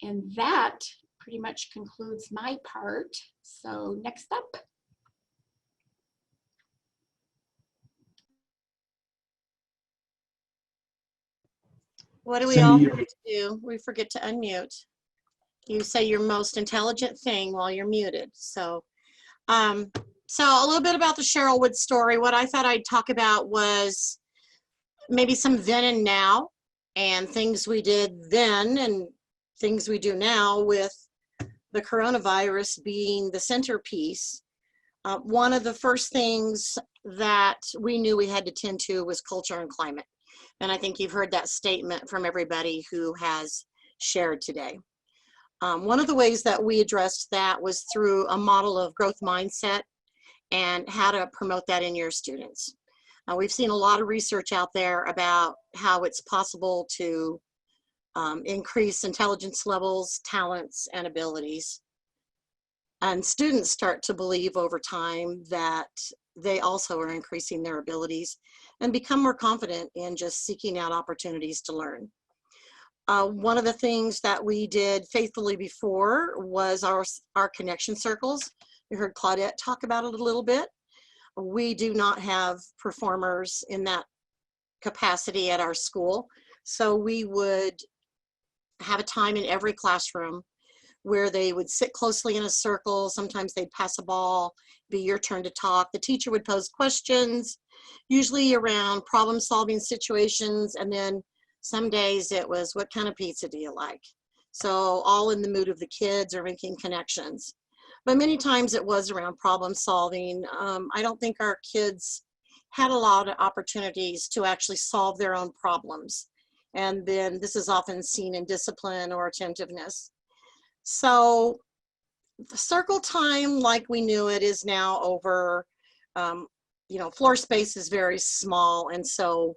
And that pretty much concludes my part. So next up. What do we Cindy, all you're- forget to do? We forget to unmute. You say your most intelligent thing while you're muted. So, so a little bit about the Cheryl Wood story. What I thought I'd talk about was maybe some then and now, and things we did then and things we do now with the coronavirus being the centerpiece. One of the first things that we knew we had to tend to was culture and climate. And I think you've heard that statement from everybody who has shared today. One of the ways that we addressed that was through a model of growth mindset and how to promote that in your students. We've seen a lot of research out there about how it's possible to increase intelligence levels, talents, and abilities. And students start to believe over time that they also are increasing their abilities and become more confident in just seeking out opportunities to learn. One of the things that we did faithfully before was our connection circles. You heard Claudette talk about it a little bit. We do not have performers in that capacity at our school. So we would have a time in every classroom where they would sit closely in a circle. Sometimes they'd pass a ball, be your turn to talk. The teacher would pose questions, usually around problem-solving situations, and then some days it was, what kind of pizza do you like? So all in the mood of the kids are making connections. but many times it was around problem solving. I don't think our kids had a lot of opportunities to actually solve their own problems. And then this is often seen in discipline or attentiveness. So the circle time like we knew it is now over. You know, floor space is very small, and so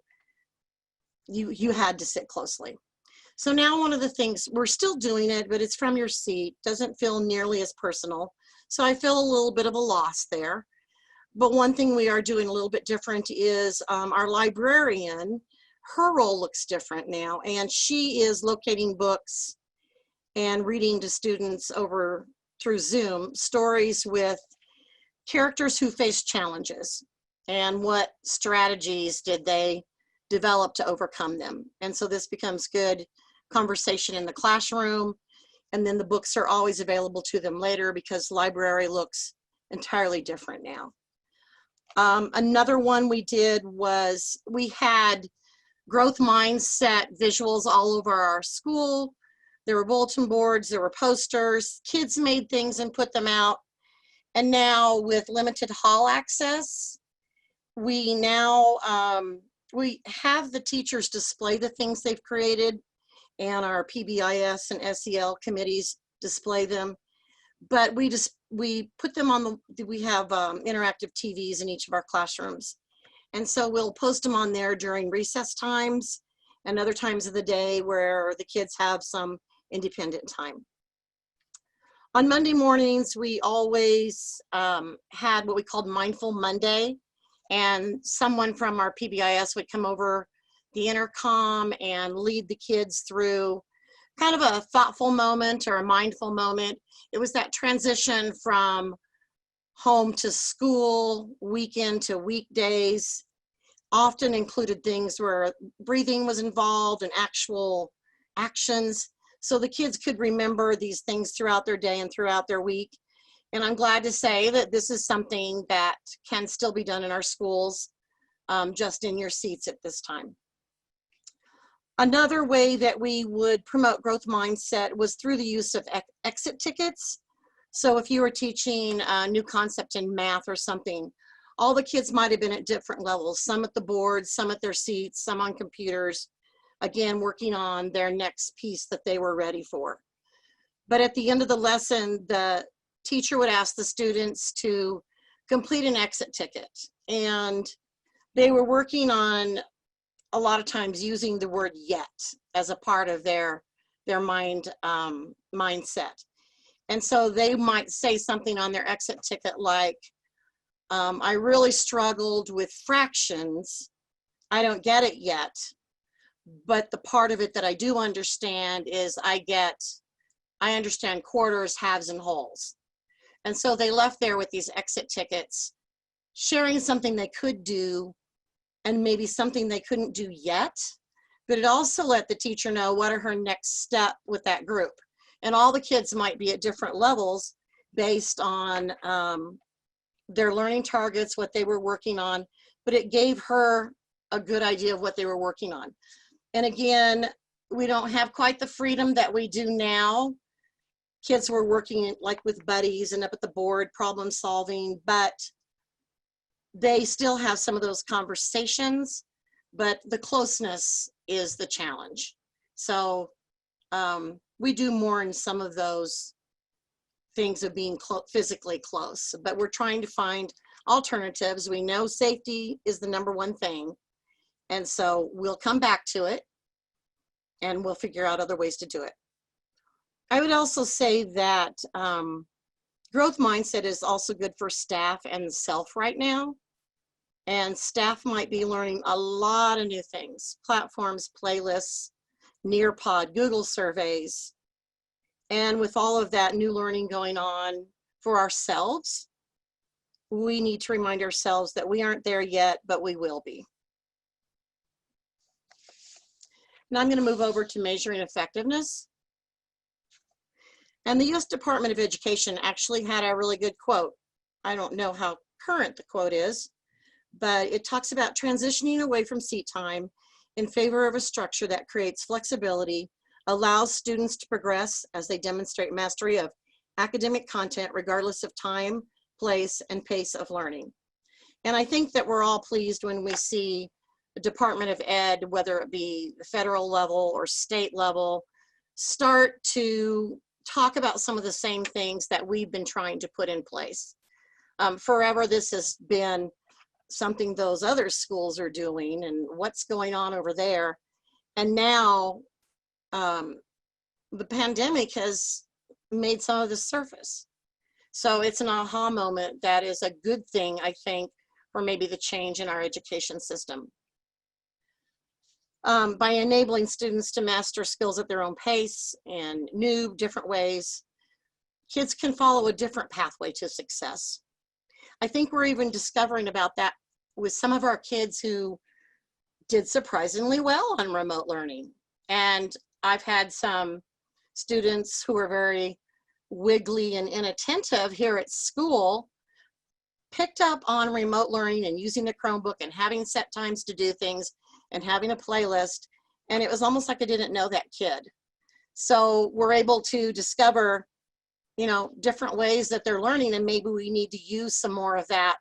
you had to sit closely. So now one of the things, we're still doing it, but it's from your seat, doesn't feel nearly as personal. So I feel a little bit of a loss there. But one thing we are doing a little bit different is our librarian, her role looks different now, and she is locating books and reading to students over through Zoom stories with characters who face challenges and what strategies did they develop to overcome them. And so this becomes good conversation in the classroom, and then the books are always available to them later because library looks entirely different now. Another one we did was we had growth mindset visuals all over our school. There were bulletin boards, there were posters, kids made things and put them out. And now with limited hall access, we now, we have the teachers display the things they've created, and our PBIS and SEL committees display them. But we put them on we have interactive TVs in each of our classrooms. And so we'll post them on there during recess times and other times of the day where the kids have some independent time. On Monday mornings, we always had what we called Mindful Monday, and someone from our PBIS would come over the intercom and lead the kids through kind of a thoughtful moment or a mindful moment. It was that transition from home to school, weekend to weekdays, often included things where breathing was involved and actual actions. So the kids could remember these things throughout their day and throughout their week. And I'm glad to say that this is something that can still be done in our schools, just in your seats at this time. Another way that we would promote growth mindset was through the use of exit tickets. So if you were teaching a new concept in math or something, all the kids might have been at different levels, some at the board, some at their seats, some on computers, again, working on their next piece that they were ready for. But at the end of the lesson, the teacher would ask the students to complete an exit ticket. And they were working on, a lot of times, using the word yet as a part of their mindset. And so they might say something on their exit ticket like, I really struggled with fractions. I don't get it yet. But the part of it that I do understand is I understand quarters, halves, and wholes. And so they left there with these exit tickets, sharing something they could do and maybe something they couldn't do yet, but it also let the teacher know what are her next step with that group. And all the kids might be at different levels based on their learning targets, what they were working on, but it gave her a good idea of what they were working on. And again, we don't have quite the freedom that we do now. Kids were working like with buddies and up at the board, problem solving, but they still have some of those conversations, but the closeness is the challenge. So we do more in some of those things of being physically close, but we're trying to find alternatives. We know safety is the #1 thing. And so we'll come back to it and we'll figure out other ways to do it. I would also say that growth mindset is also good for staff and self right now. And staff might be learning a lot of new things, platforms, playlists, Nearpod, Google surveys. And with all of that new learning going on for ourselves, we need to remind ourselves that we aren't there yet, but we will be. Now I'm going to move over to measuring effectiveness. And the U.S. Department of Education actually had a really good quote. I don't know how current the quote is, but it talks about transitioning away from seat time in favor of a structure that creates flexibility, allows students to progress as they demonstrate mastery of academic content regardless of time, place, and pace of learning. And I think that we're all pleased when we see the Department of Ed, whether it be the federal level or state level, start to talk about some of the same things that we've been trying to put in place. Forever, this has been something those other schools are doing and what's going on over there. And now the pandemic has made some of this surface. So it's an aha moment that is a good thing, I think, for maybe the change in our education system. By enabling students to master skills at their own pace and new, different ways, kids can follow a different pathway to success. I think we're even discovering about that with some of our kids who did surprisingly well on remote learning. And I've had some students who are very wiggly and inattentive here at school picked up on remote learning and using the Chromebook and having set times to do things and having a playlist. And it was almost like I didn't know that kid. So we're able to discover, you know, different ways that they're learning, and maybe we need to use some more of that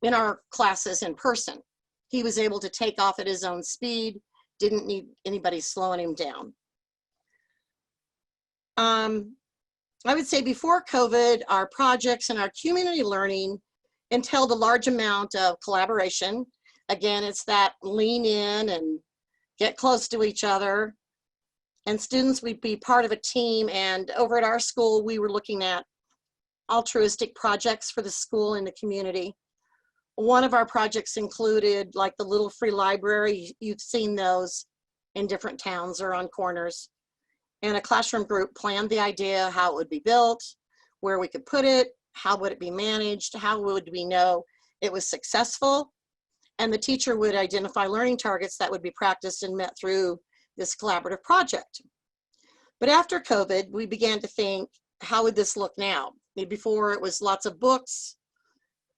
in our classes in person. He was able to take off at his own speed, didn't need anybody slowing him down. I would say before COVID, our projects and our community learning entailed a large amount of collaboration. Again, it's that lean in and get close to each other. And students would be part of a team. And over at our school, we were looking at altruistic projects for the school and the community. One of our projects included like the little free library. You've seen those in different towns or on corners. And a classroom group planned the idea, how it would be built, where we could put it, how would it be managed, how would we know it was successful. And the teacher would identify learning targets that would be practiced and met through this collaborative project. But after COVID, we began to think, how would this look now? Before, it was lots of books.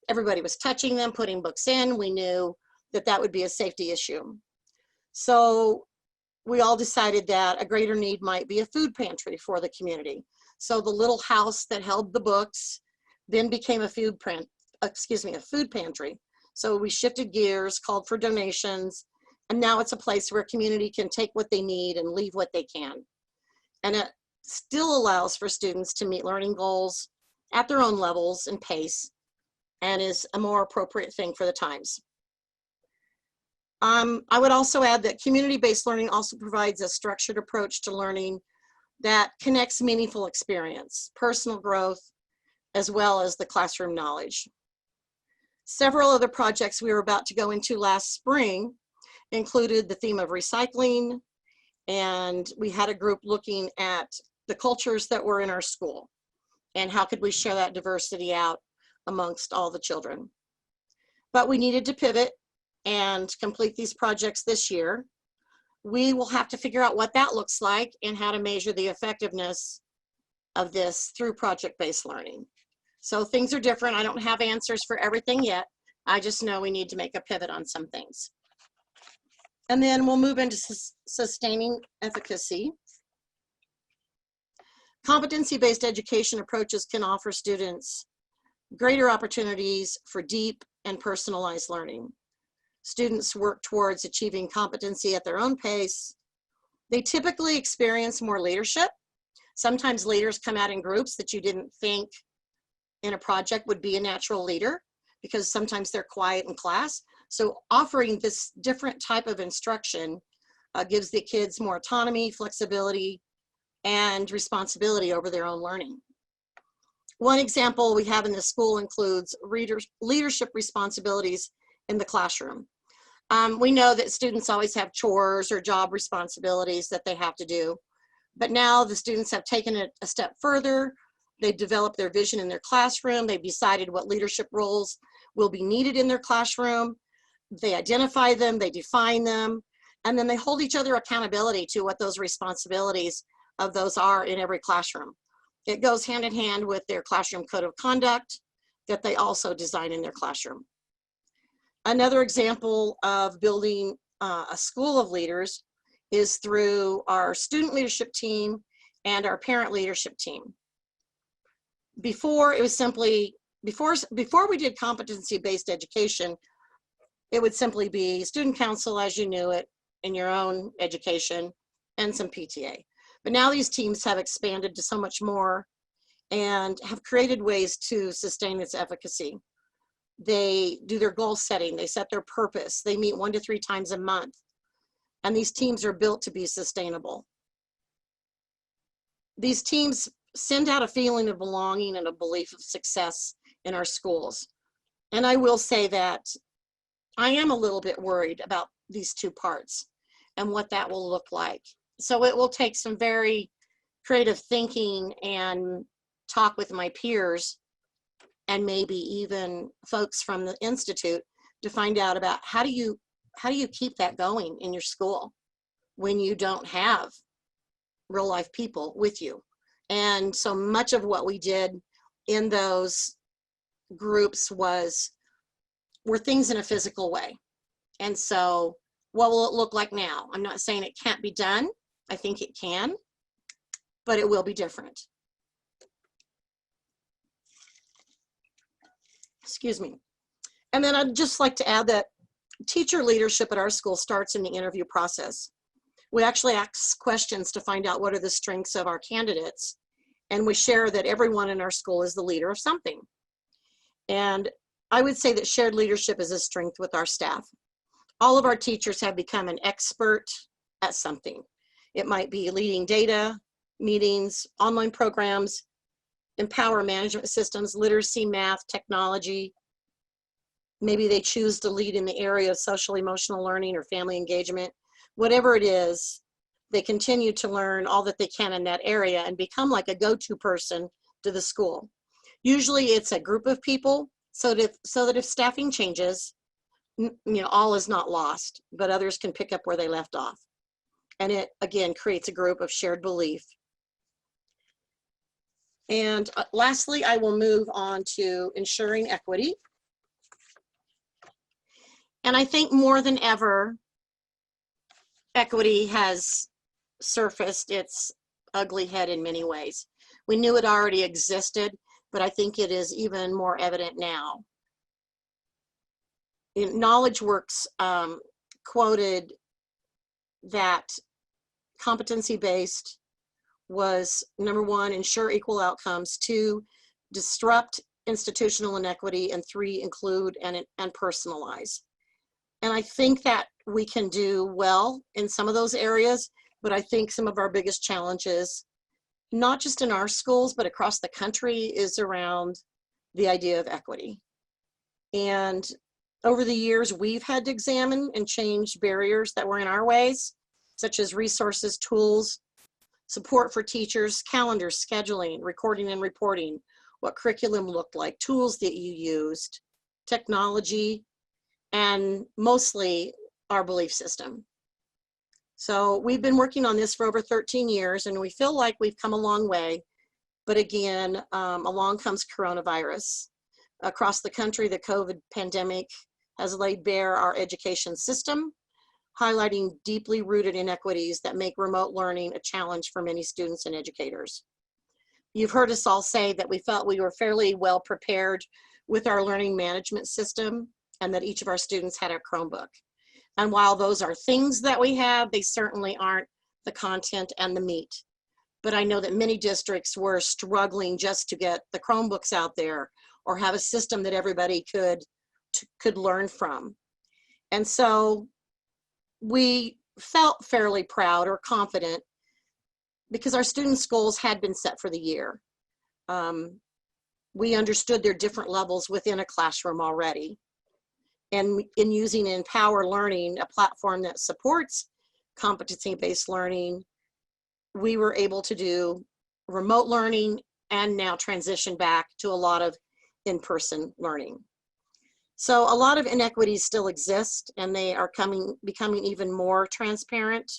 Everybody was touching them, putting books in. We knew that that would be a safety issue. So we all decided that a greater need might be a food pantry for the community. So the little house that held the books then became a food pantry. So we shifted gears, called for donations, and now it's a place where community can take what they need and leave what they can. And it still allows for students to meet learning goals at their own levels and pace, and is a more appropriate thing for the times. I would also add that community-based learning also provides a structured approach to learning that connects meaningful experience, personal growth, as well as the classroom knowledge. Several other projects we were about to go into last spring included the theme of recycling, and we had a group looking at the cultures that were in our school and how could we share that diversity out amongst all the children. But we needed to pivot and complete these projects this year. We will have to figure out what that looks like and how to measure the effectiveness of this through project-based learning. So things are different. I don't have answers for everything yet. I just know we need to make a pivot on some things. And then we'll move into sustaining efficacy. Competency-based education approaches can offer students greater opportunities for deep and personalized learning. Students work towards achieving competency at their own pace. They typically experience more leadership. Sometimes leaders come out in groups that you didn't think in a project would be a natural leader, because sometimes they're quiet in class. So offering this different type of instruction gives the kids more autonomy, flexibility, and responsibility over their own learning. One example we have in the school includes leadership responsibilities in the classroom. We know that students always have chores or job responsibilities that they have to do, but now the students have taken it a step further. They've developed their vision in their classroom. They've decided what leadership roles will be needed in their classroom. They identify them, they define them, and then they hold each other accountability to what those responsibilities of those are in every classroom. It goes hand in hand with their classroom code of conduct that they also design in their classroom. Another example of building a school of leaders is through our student leadership team and our parent leadership team. Before it was simply, before we did competency-based education, it would simply be student council as you knew it in your own education and some PTA. But now these teams have expanded to so much more and have created ways to sustain its efficacy. They do their goal setting, they set their purpose, they meet 1 to 3 times a month, and these teams are built to be sustainable. These teams send out a feeling of belonging and a belief of success in our schools. And I will say that I am a little bit worried about these 2 parts and what that will look like. So it will take some very creative thinking and talk with my peers and maybe even folks from the Institute to find out about how do you keep that going in your school when you don't have real life people with you. And so much of what we did in those groups were things in a physical way. And so what will it look like now? I'm not saying it can't be done. I think it can, but it will be different. Excuse me. And then I'd just like to add that teacher leadership at our school starts in the interview process. We actually ask questions to find out what are the strengths of our candidates. And we share that everyone in our school is the leader of something. And I would say that shared leadership is a strength with our staff. All of our teachers have become an expert at something. It might be leading data, meetings, online programs, empower management systems, literacy, math, technology. Maybe they choose to lead in the area of social emotional learning or family engagement. Whatever it is, they continue to learn all that they can in that area and become like a go-to person to the school. Usually it's a group of people so that if staffing changes, all is not lost, but others can pick up where they left off. And it, again, creates a group of shared belief. And lastly, I will move on to ensuring equity. And I think more than ever, equity has surfaced its ugly head in many ways. We knew it already existed, but I think it is even more evident now. Knowledge Works quoted that competency-based was number 1, ensure equal outcomes, 2, disrupt institutional inequity, and 3, include and personalize. And I think that we can do well in some of those areas, but I think some of our biggest challenges, not just in our schools, but across the country, is around the idea of equity. And over the years, we've had to examine and change barriers that were in our ways, such as resources, tools, support for teachers, calendars, scheduling, recording and reporting, what curriculum looked like, tools that you used, technology, and mostly our belief system. So we've been working on this for over 13 years and we feel like we've come a long way. But again, along comes coronavirus. Across the country, the COVID pandemic has laid bare our education system, highlighting deeply rooted inequities that make remote learning a challenge for many students and educators. You've heard us all say that we felt we were fairly well prepared with our learning management system and that each of our students had a Chromebook. And while those are things that we have, they certainly aren't the content and the meat. But I know that many districts were struggling just to get the Chromebooks out there or have a system that everybody could learn from. And so we felt fairly proud or confident because our students' goals had been set for the year. We understood their different levels within a classroom already. And in using Empower Learning, a platform that supports competency-based learning, we were able to do remote learning and now transition back to a lot of in-person learning. So a lot of inequities still exist and they are becoming even more transparent.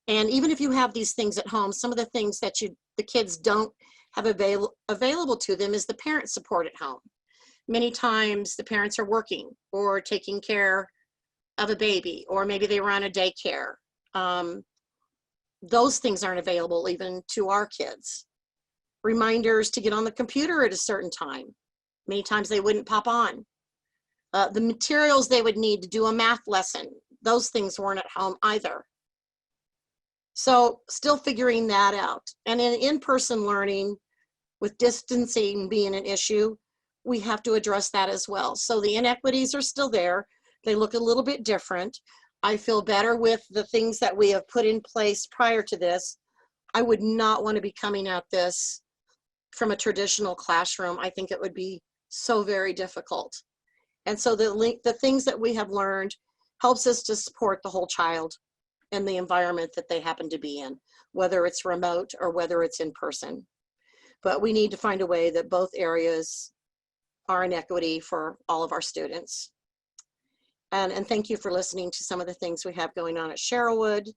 And even if you have these things at home, some of the things that the kids don't have available to them is the parent support at home. Many times the parents are working or taking care of a baby, or maybe they run a daycare. Those things aren't available even to our kids. reminders to get on the computer at a certain time. Many times they wouldn't pop on. The materials they would need to do a math lesson, those things weren't at home either. So still figuring that out. And in in-person learning, with distancing being an issue, we have to address that as well. So the inequities are still there. They look a little bit different. I feel better with the things that we have put in place prior to this. I would not want to be coming at this from a traditional classroom. I think it would be so very difficult. And so the things that we have learned helps us to support the whole child and the environment that they happen to be in, whether it's remote or whether it's in person. But we need to find a way that both areas are in equity for all of our students. And thank you for listening to some of the things we have going on at Sherwood.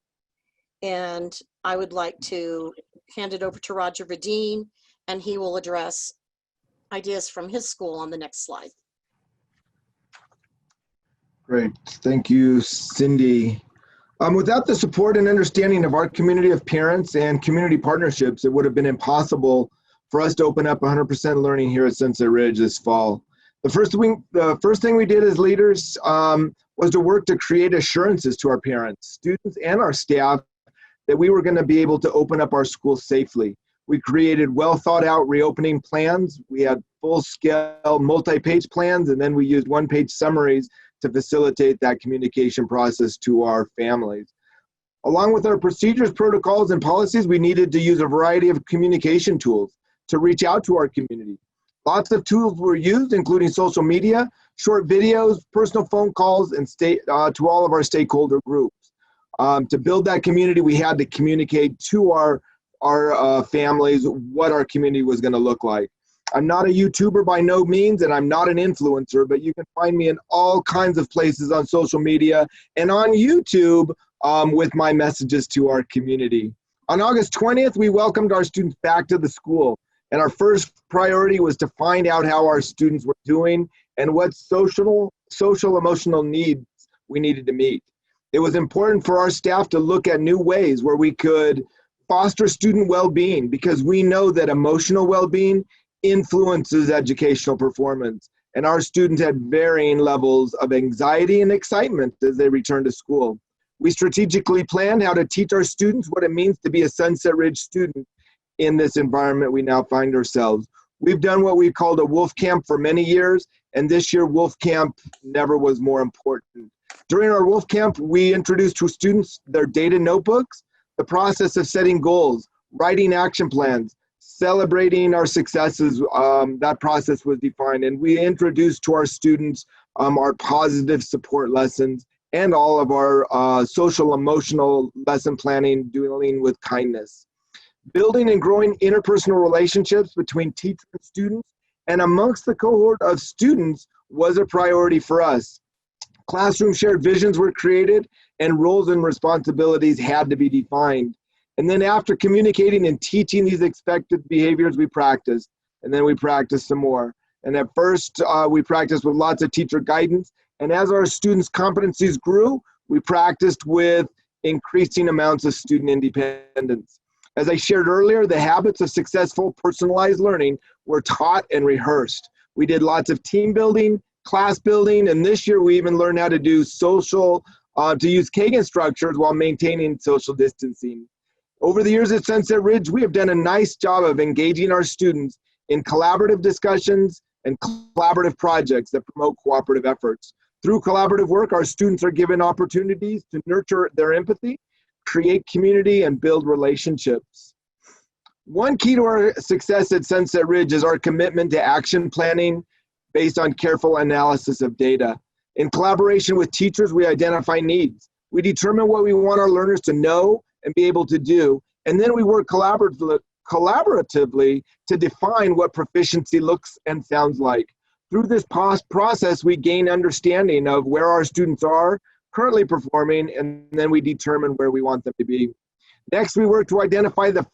And I would like to hand it over to Roger Vedin, and he will address ideas from his school on the next slide. Great, thank you, Cindy. Without the support and understanding of our community of parents and community partnerships, it would have been impossible for us to open up 100% learning here at Sunset Ridge this fall. The first thing we did as leaders was to work to create assurances to our parents, students, and our staff that we were going to be able to open up our school safely. We created well thought out reopening plans. We had full scale multi-page plans, and then we used one-page summaries to facilitate that communication process to our families. Along with our procedures, protocols, and policies, we needed to use a variety of communication tools to reach out to our community. Lots of tools were used, including social media, short videos, personal phone calls, and to all of our stakeholder groups. To build that community, we had to communicate to our families what our community was going to look like. I'm not a YouTuber by no means, and I'm not an influencer, but you can find me in all kinds of places on social media and on YouTube with my messages to our community. On August 20th, we welcomed our students back to the school, and our first priority was to find out how our students were doing and what social emotional needs we needed to meet. It was important for our staff to look at new ways where we could foster student well-being, because we know that emotional well-being influences educational performance, and our students had varying levels of anxiety and excitement as they returned to school. We strategically planned how to teach our students what it means to be a Sunset Ridge student in this environment we now find ourselves. We've done what we called a wolf camp for many years, and this year wolf camp never was more important. During our wolf camp, we introduced to students their data notebooks, the process of setting goals, writing action plans, celebrating our successes. That process was defined, and we introduced to our students our positive support lessons and all of our social emotional lesson planning dealing with kindness. Building and growing interpersonal relationships between teachers and students and amongst the cohort of students was a priority for us. Classroom shared visions were created, and roles and responsibilities had to be defined. And then after communicating and teaching these expected behaviors, we practiced, and then we practiced some more. And at first, we practiced with lots of teacher guidance, and as our students' competencies grew, we practiced with increasing amounts of student independence. As I shared earlier, the habits of successful personalized learning were taught and rehearsed. We did lots of team building, class building, and this year we even learned how to do to use Kagan structures while maintaining social distancing. Over the years at Sunset Ridge, we have done a nice job of engaging our students in collaborative discussions and collaborative projects that promote cooperative efforts. Through collaborative work, our students are given opportunities to nurture their empathy, create community, and build relationships. One key to our success at Sunset Ridge is our commitment to action planning based on careful analysis of data. In collaboration with teachers, we identify needs. We determine what we want our learners to know and be able to do, and then we work collaboratively to define what proficiency looks and sounds like. Through this process, we gain understanding of where our students are currently performing, and then we determine where we want them to be. Next, we work to identify the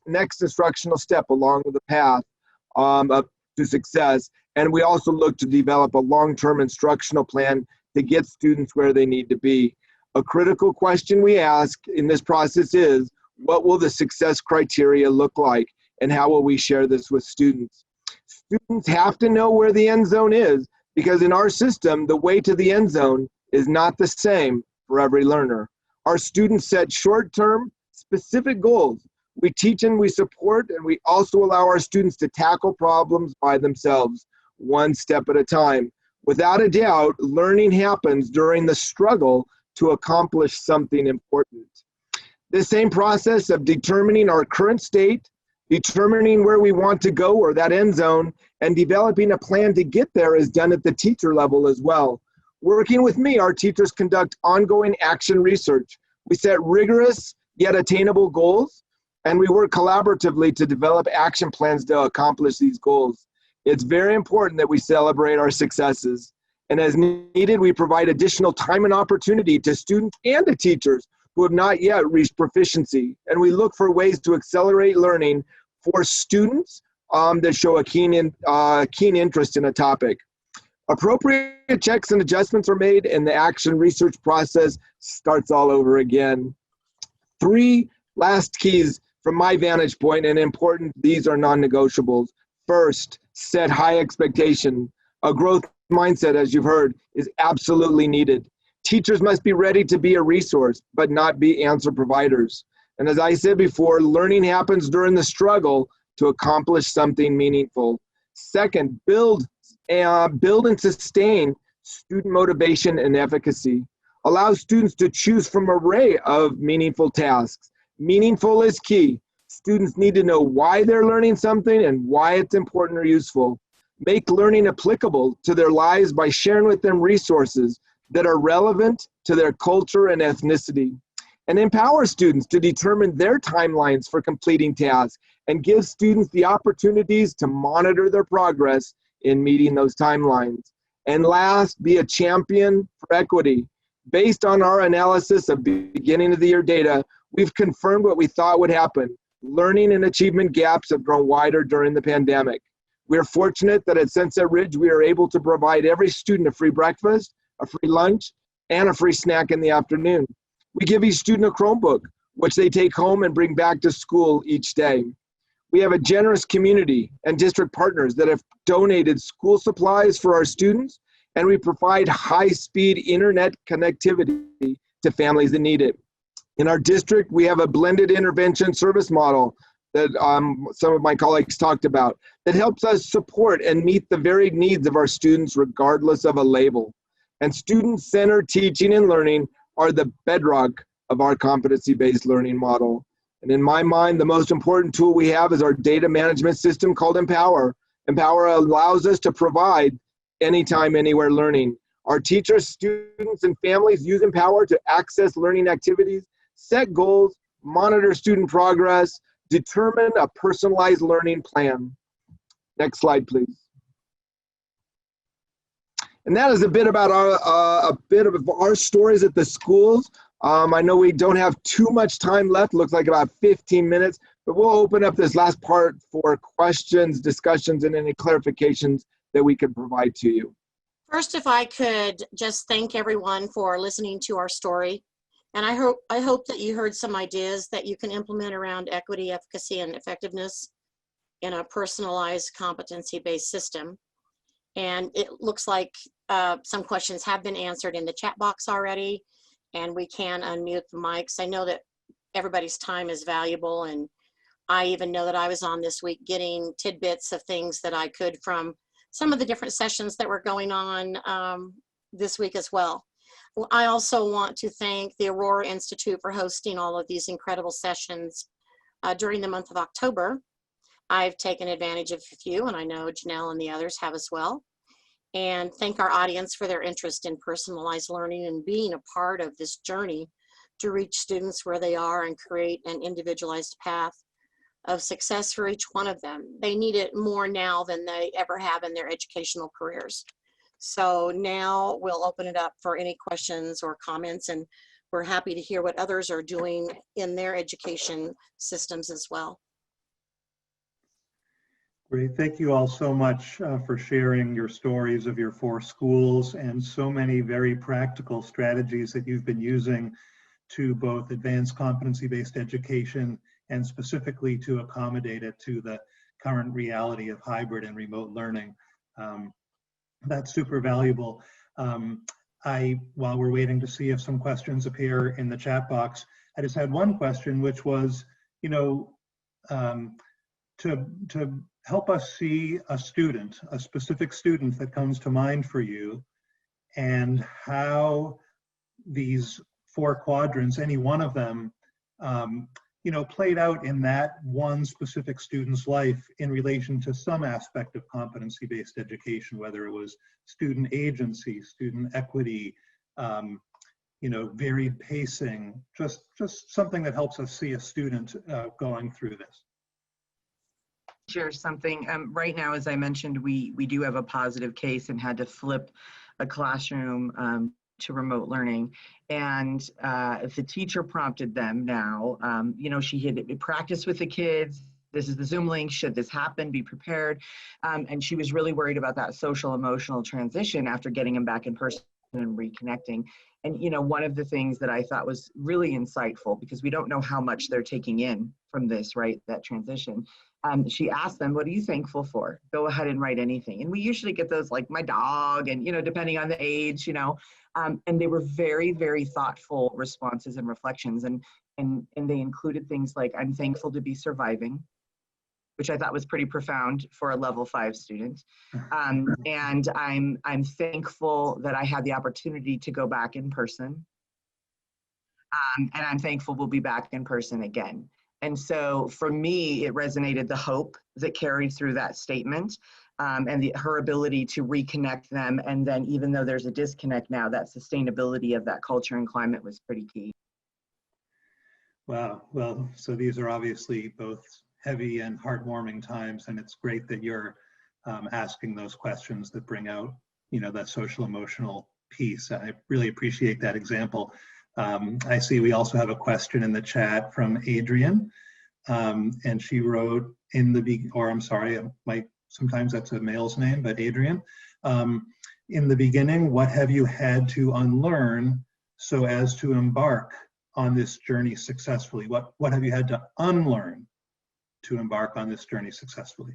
next instructional step along the path up to success, and we also look to develop a long-term instructional plan to get students where they need to be. A critical question we ask in this process is, what will the success criteria look like? And how will we share this with students? Students have to know where the end zone is, because in our system, the way to the end zone is not the same for every learner. Our students set short-term, specific goals. We teach and we support, and we also allow our students to tackle problems by themselves, one step at a time. Without a doubt, learning happens during the struggle to accomplish something important. This same process of determining our current state, determining where we want to go or that end zone, and developing a plan to get there is done at the teacher level as well. Working with me, our teachers conduct ongoing action research. We set rigorous yet attainable goals, and we work collaboratively to develop action plans to accomplish these goals. It's very important that we celebrate our successes, and as needed, we provide additional time and opportunity to students and to teachers who have not yet reached proficiency, and we look for ways to accelerate learning for students that show a keen interest in a topic. Appropriate checks and adjustments are made, and the action research process starts all over again. 3 last keys from my vantage point, and important, these are non-negotiables. First, set high expectation. A growth mindset, as you've heard, is absolutely needed. Teachers must be ready to be a resource, but not be answer providers. And as I said before, learning happens during the struggle to accomplish something meaningful. Second, build and sustain student motivation and efficacy. Allow students to choose from an array of meaningful tasks. Meaningful is key. Students need to know why they're learning something and why it's important or useful. Make learning applicable to their lives by sharing with them resources that are relevant to their culture and ethnicity. And empower students to determine their timelines for completing tasks, and give students the opportunities to monitor their progress in meeting those timelines. And last, be a champion for equity. Based on our analysis of beginning of the year data, we've confirmed what we thought would happen. Learning and achievement gaps have grown wider during the pandemic. We are fortunate that at Sunset Ridge, we are able to provide every student a free breakfast, a free lunch, and a free snack in the afternoon. We give each student a Chromebook, which they take home and bring back to school each day. We have a generous community and district partners that have donated school supplies for our students, and we provide high-speed internet connectivity to families that need it. In our district, we have a blended intervention service model that some of my colleagues talked about that helps us support and meet the varied needs of our students regardless of a label. And student-centered teaching and learning are the bedrock of our competency-based learning model. And in my mind, the most important tool we have is our data management system called Empower. Empower allows us to provide anytime, anywhere learning. Our teachers, students, and families use Empower to access learning activities, set goals, monitor student progress, determine a personalized learning plan. Next slide, please. And that is a bit about our stories at the schools. I know we don't have too much time left, looks like about 15 minutes, but we'll open up this last part for questions, discussions, and any clarifications that we can provide to you. First, if I could just thank everyone for listening to our story. And I hope that you heard some ideas that you can implement around equity, efficacy, and effectiveness in a personalized competency-based system. And it looks like some questions have been answered in the chat box already, and we can unmute the mics. I know that everybody's time is valuable, and I even know that I was on this week getting tidbits of things that I could from some of the different sessions that were going on this week as well. I also want to thank the Aurora Institute for hosting all of these incredible sessions during the month of October. I've taken advantage of a few, and I know Janelle and the others have as well. And thank our audience for their interest in personalized learning and being a part of this journey to reach students where they are and create an individualized path of success for each one of them. They need it more now than they ever have in their educational careers. So now we'll open it up for any questions or comments, and we're happy to hear what others are doing in their education systems as well. Great. Thank you all so much for sharing your stories of your 4 schools and so many very practical strategies that you've been using to both advance competency-based education and specifically to accommodate it to the current reality of hybrid and remote learning. That's super valuable. While we're waiting to see if some questions appear in the chat box, I just had one question, which was, you know, to help us see a student, a specific student that comes to mind for you, and how these 4 quadrants, any one of them, you know, played out in that one specific student's life in relation to some aspect of competency-based education, whether it was student agency, student equity, you know, varied pacing, just something that helps us see a student going through this. Share something. Right now, as I mentioned, we do have a positive case and had to flip a classroom to remote learning. And the teacher prompted them now, you know, she had practiced with the kids. This is the Zoom link. Should this happen, be prepared. And she was really worried about that social emotional transition after getting them back in person and reconnecting. And, you know, one of the things that I thought was really insightful, because we don't know how much they're taking in from this, right, that transition. She asked them, what are you thankful for? Go ahead and write anything. And we usually get those like my dog and, you know, depending on the age, you know, and they were very, very thoughtful responses and reflections. And they included things like, I'm thankful to be surviving, which I thought was pretty profound for a level 5 student. And I'm thankful that I had the opportunity to go back in person. And I'm thankful we'll be back in person again. And so for me, it resonated the hope that carried through that statement, and her ability to reconnect them. And then even though there's a disconnect now, that sustainability of that culture and climate was pretty key. Wow, well, so these are obviously both heavy and heartwarming times, and it's great that you're asking those questions that bring out, you know, that social emotional piece. I really appreciate that example. I see we also have a question in the chat from Adrian, and she wrote sometimes that's a male's name, but Adrian, in the beginning, what have you had to unlearn so as to embark on this journey successfully? What have you had to unlearn to embark on this journey successfully?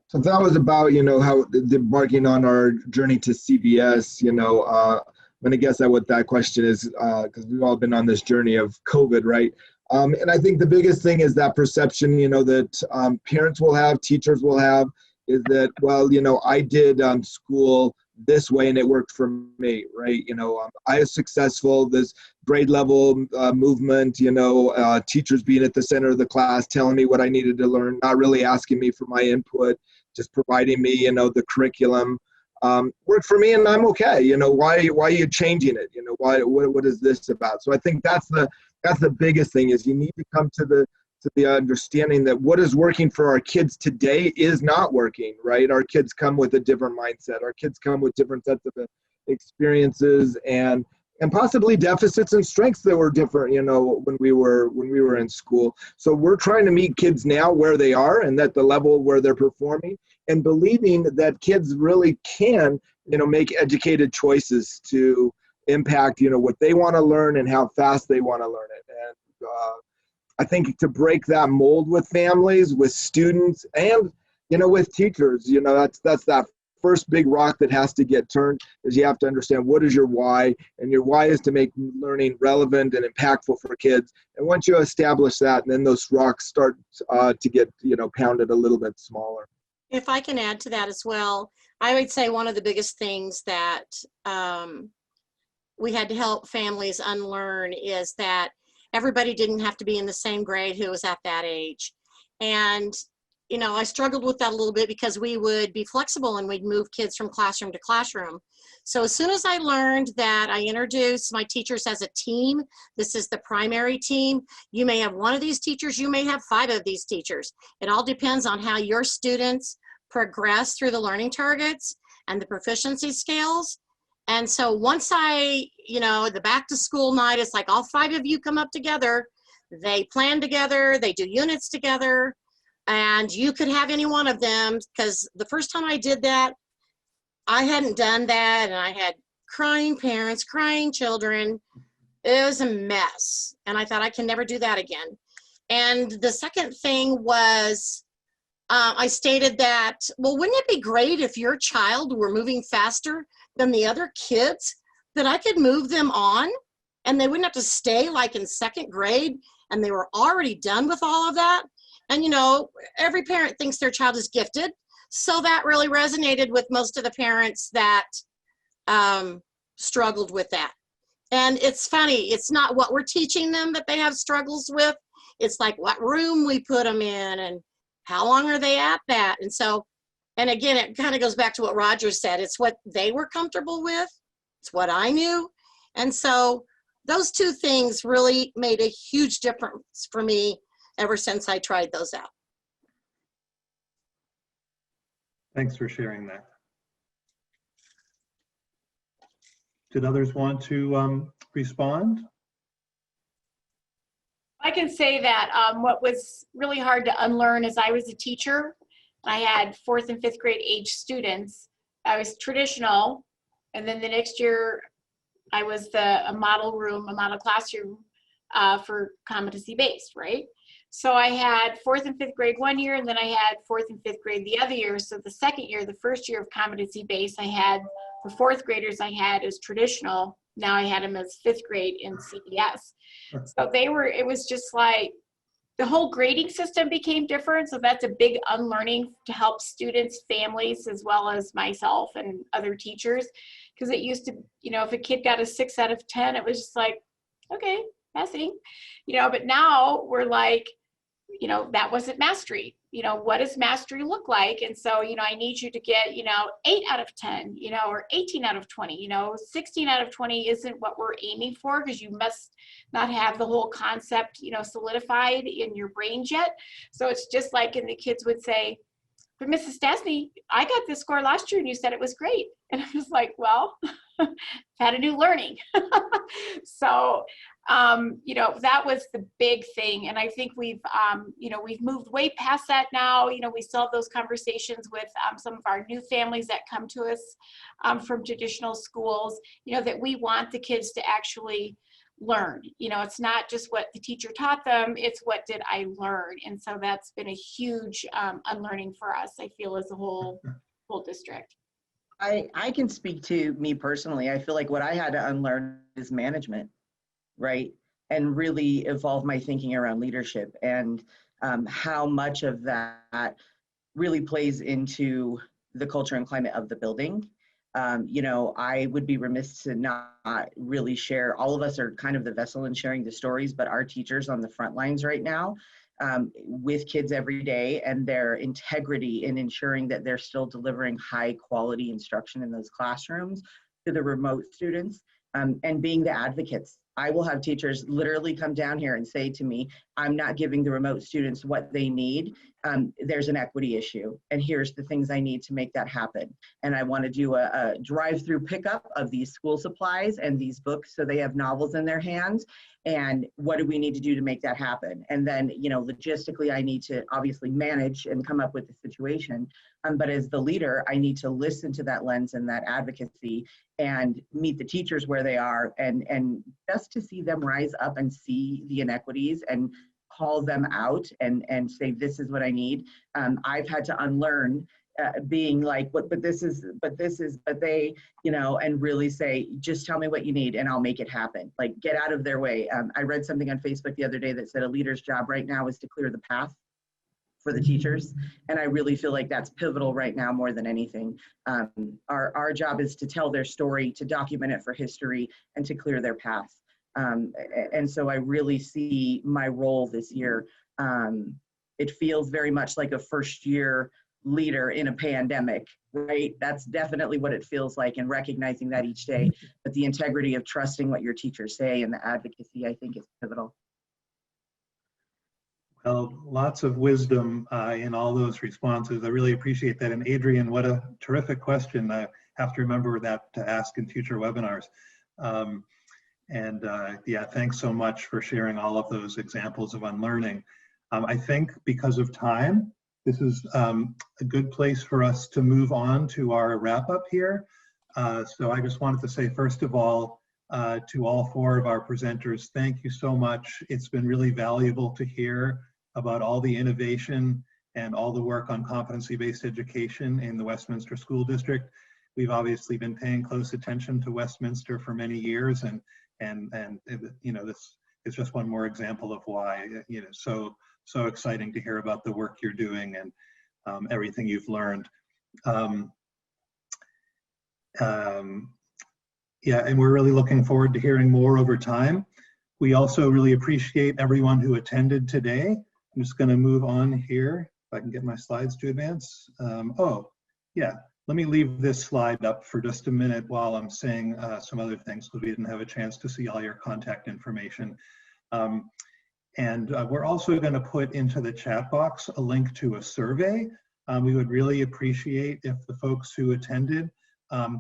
So that was about, you know, how embarking on our journey to CBS, you know, I'm going to guess at what that question is, because we've all been on this journey of COVID, right? And I think the biggest thing is that perception, you know, that parents will have, teachers will have, is that, well, you know, I did school this way and it worked for me, right? You know, I was successful, this grade level movement, you know, teachers being at the center of the class, telling me what I needed to learn, not really asking me for my input, just providing me, you know, the curriculum worked for me, and I'm okay. You know, why are you changing it? You know, what is this about? So I think that's the biggest thing, is you need to come to the understanding that what is working for our kids today is not working, right? Our kids come with a different mindset. Our kids come with different sets of experiences and possibly deficits and strengths that were different, you know, when we were in school. So we're trying to meet kids now where they are and at the level where they're performing, and believing that kids really can, you know, make educated choices to impact, you know, what they want to learn and how fast they want to learn it. And I think to break that mold with families, with students, and, you know, with teachers, you know, that's that first big rock that has to get turned, is you have to understand what is your why, and your why is to make learning relevant and impactful for kids. And once you establish that, then those rocks start to get, you know, pounded a little bit smaller. If I can add to that as well, I would say one of the biggest things that we had to help families unlearn is that everybody didn't have to be in the same grade who was at that age. And, you know, I struggled with that a little bit because we would be flexible and we'd move kids from classroom to classroom. So as soon as I learned that, I introduced my teachers as a team. This is the primary team. You may have one of these teachers, you may have 5 of these teachers. It all depends on how your students progress through the learning targets and the proficiency scales. And so once you know, the back to school night, it's like all 5 of you come up together, they plan together, they do units together, and you could have any one of them, because the first time I did that, I hadn't done that, and I had crying parents, crying children. It was a mess. And I thought, I can never do that again. And the second thing was, I stated that, well, wouldn't it be great if your child were moving faster than the other kids, that I could move them on and they wouldn't have to stay like in second grade and they were already done with all of that. And, you know, every parent thinks their child is gifted. So that really resonated with most of the parents that struggled with that. And it's funny, it's not what we're teaching them that they have struggles with. It's like what room we put them in and how long are they at that. And so, and again, it kind of goes back to what Roger said. It's what they were comfortable with. It's what I knew. And so those two things really made a huge difference for me ever since I tried those out. Thanks for sharing that. Did others want to respond? I can say that what was really hard to unlearn is I was a teacher. I had 4th and 5th grade age students. I was traditional. And then the next year I was a model classroom for competency-based, right? So I had 4th and 5th grade one year, and then I had 4th and 5th grade the other year. So the second year, the first year of competency-based, I had the 4th graders I had as traditional. Now I had them as 5th grade in CBS. So it was just like the whole grading system became different. So that's a big unlearning to help students, families, as well as myself and other teachers. Because it used to, you know, if a kid got a 6 out of 10, it was just like, okay, passing, you know, but now we're like, you know, that wasn't mastery. You know, what does mastery look like? And so, you know, I need you to get, you know, 8 out of 10, you know, or 18 out of 20, you know, 16 out of 20 isn't what we're aiming for, because you must not have the whole concept, you know, solidified in your brains yet. So it's just like, and the kids would say, but Mrs. Stasny, I got this score last year and you said it was great. And I was like, well, had a new learning. So, you know, that was the big thing. And I think we've, you know, we've moved way past that now. You know, we still have those conversations with some of our new families that come to us from traditional schools, you know, that we want the kids to actually learn. You know, it's not just what the teacher taught them, it's what did I learn. And so that's been a huge unlearning for us, I feel, as a whole district. I can speak to me personally. I feel like what I had to unlearn is management, right? And really evolve my thinking around leadership and how much of that really plays into the culture and climate of the building. You know, I would be remiss to not really share. All of us are kind of the vessel in sharing the stories, but our teachers on the front lines right now with kids every day, and their integrity in ensuring that they're still delivering high quality instruction in those classrooms to the remote students, and being the advocates. I will have teachers literally come down here and say to me, I'm not giving the remote students what they need. There's an equity issue, and here's the things I need to make that happen. And I want to do a drive-through pickup of these school supplies and these books so they have novels in their hands. And what do we need to do to make that happen? And then, you know, logistically, I need to obviously manage and come up with the situation. But as the leader, I need to listen to that lens and that advocacy and meet the teachers where they are, and just to see them rise up and see the inequities and call them out and say, this is what I need. I've had to unlearn being like, but they, you know, and really say, just tell me what you need and I'll make it happen. Like, get out of their way. I read something on Facebook the other day that said a leader's job right now is to clear the path for the teachers. And I really feel like that's pivotal right now more than anything. Our job is to tell their story, to document it for history, and to clear their path. And so I really see my role this year. It feels very much like a first year leader in a pandemic, right? That's definitely what it feels like, and recognizing that each day. But the integrity of trusting what your teachers say and the advocacy, I think, is pivotal. Well, lots of wisdom in all those responses. I really appreciate that. And Adrian, what a terrific question. I have to remember that to ask in future webinars. Yeah, thanks so much for sharing all of those examples of unlearning. I think because of time, this is a good place for us to move on to our wrap up here. So I just wanted to say, first of all, to all four of our presenters, thank you so much. It's been really valuable to hear about all the innovation and all the work on competency-based education in the Westminster School District. We've obviously been paying close attention to Westminster for many years, and you know, this is just one more example of why, you know, so exciting to hear about the work you're doing and everything you've learned. Yeah, and we're really looking forward to hearing more over time. We also really appreciate everyone who attended today. I'm just going to move on here, if I can get my slides to advance. Oh, yeah, let me leave this slide up for just a minute while I'm saying some other things, because we didn't have a chance to see all your contact information. We're also going to put into the chat box a link to a survey. We would really appreciate if the folks who attended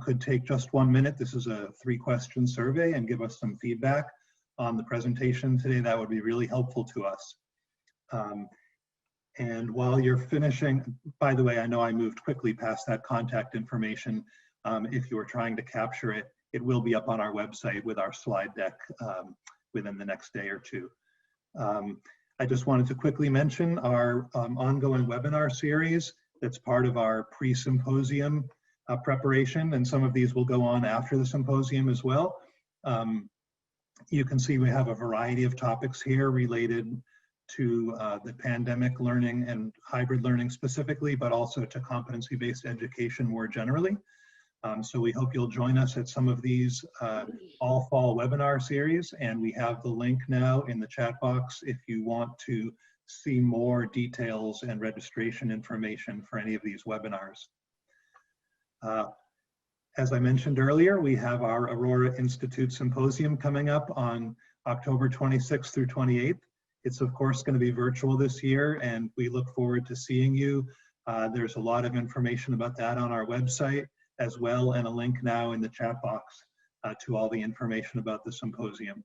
could take just 1 minute. This is a 3-question survey, and give us some feedback on the presentation today. That would be really helpful to us. And while you're finishing, by the way, I know I moved quickly past that contact information. If you were trying to capture it, it will be up on our website with our slide deck within the next day or two. I just wanted to quickly mention our ongoing webinar series that's part of our pre-symposium preparation, and some of these will go on after the symposium as well. You can see we have a variety of topics here related to the pandemic learning and hybrid learning specifically, but also to competency-based education more generally. So we hope you'll join us at some of these all fall webinar series, and we have the link now in the chat box if you want to see more details and registration information for any of these webinars. As I mentioned earlier, we have our Aurora Institute Symposium coming up on October 26th through 28th. It's of course going to be virtual this year, and we look forward to seeing you. There's a lot of information about that on our website as well, and a link now in the chat box to all the information about the symposium.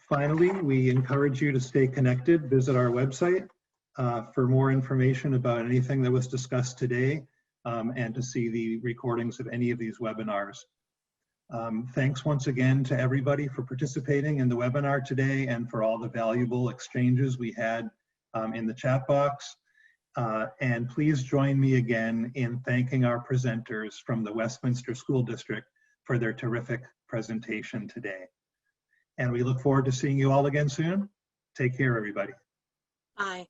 Finally, we encourage you to stay connected. Visit our website for more information about anything that was discussed today, and to see the recordings of any of these webinars. Thanks once again to everybody for participating in the webinar today, and for all the valuable exchanges we had in the chat box. And please join me again in thanking our presenters from the Westminster School District for their terrific presentation today. And we look forward to seeing you all again soon. Take care, everybody. Bye.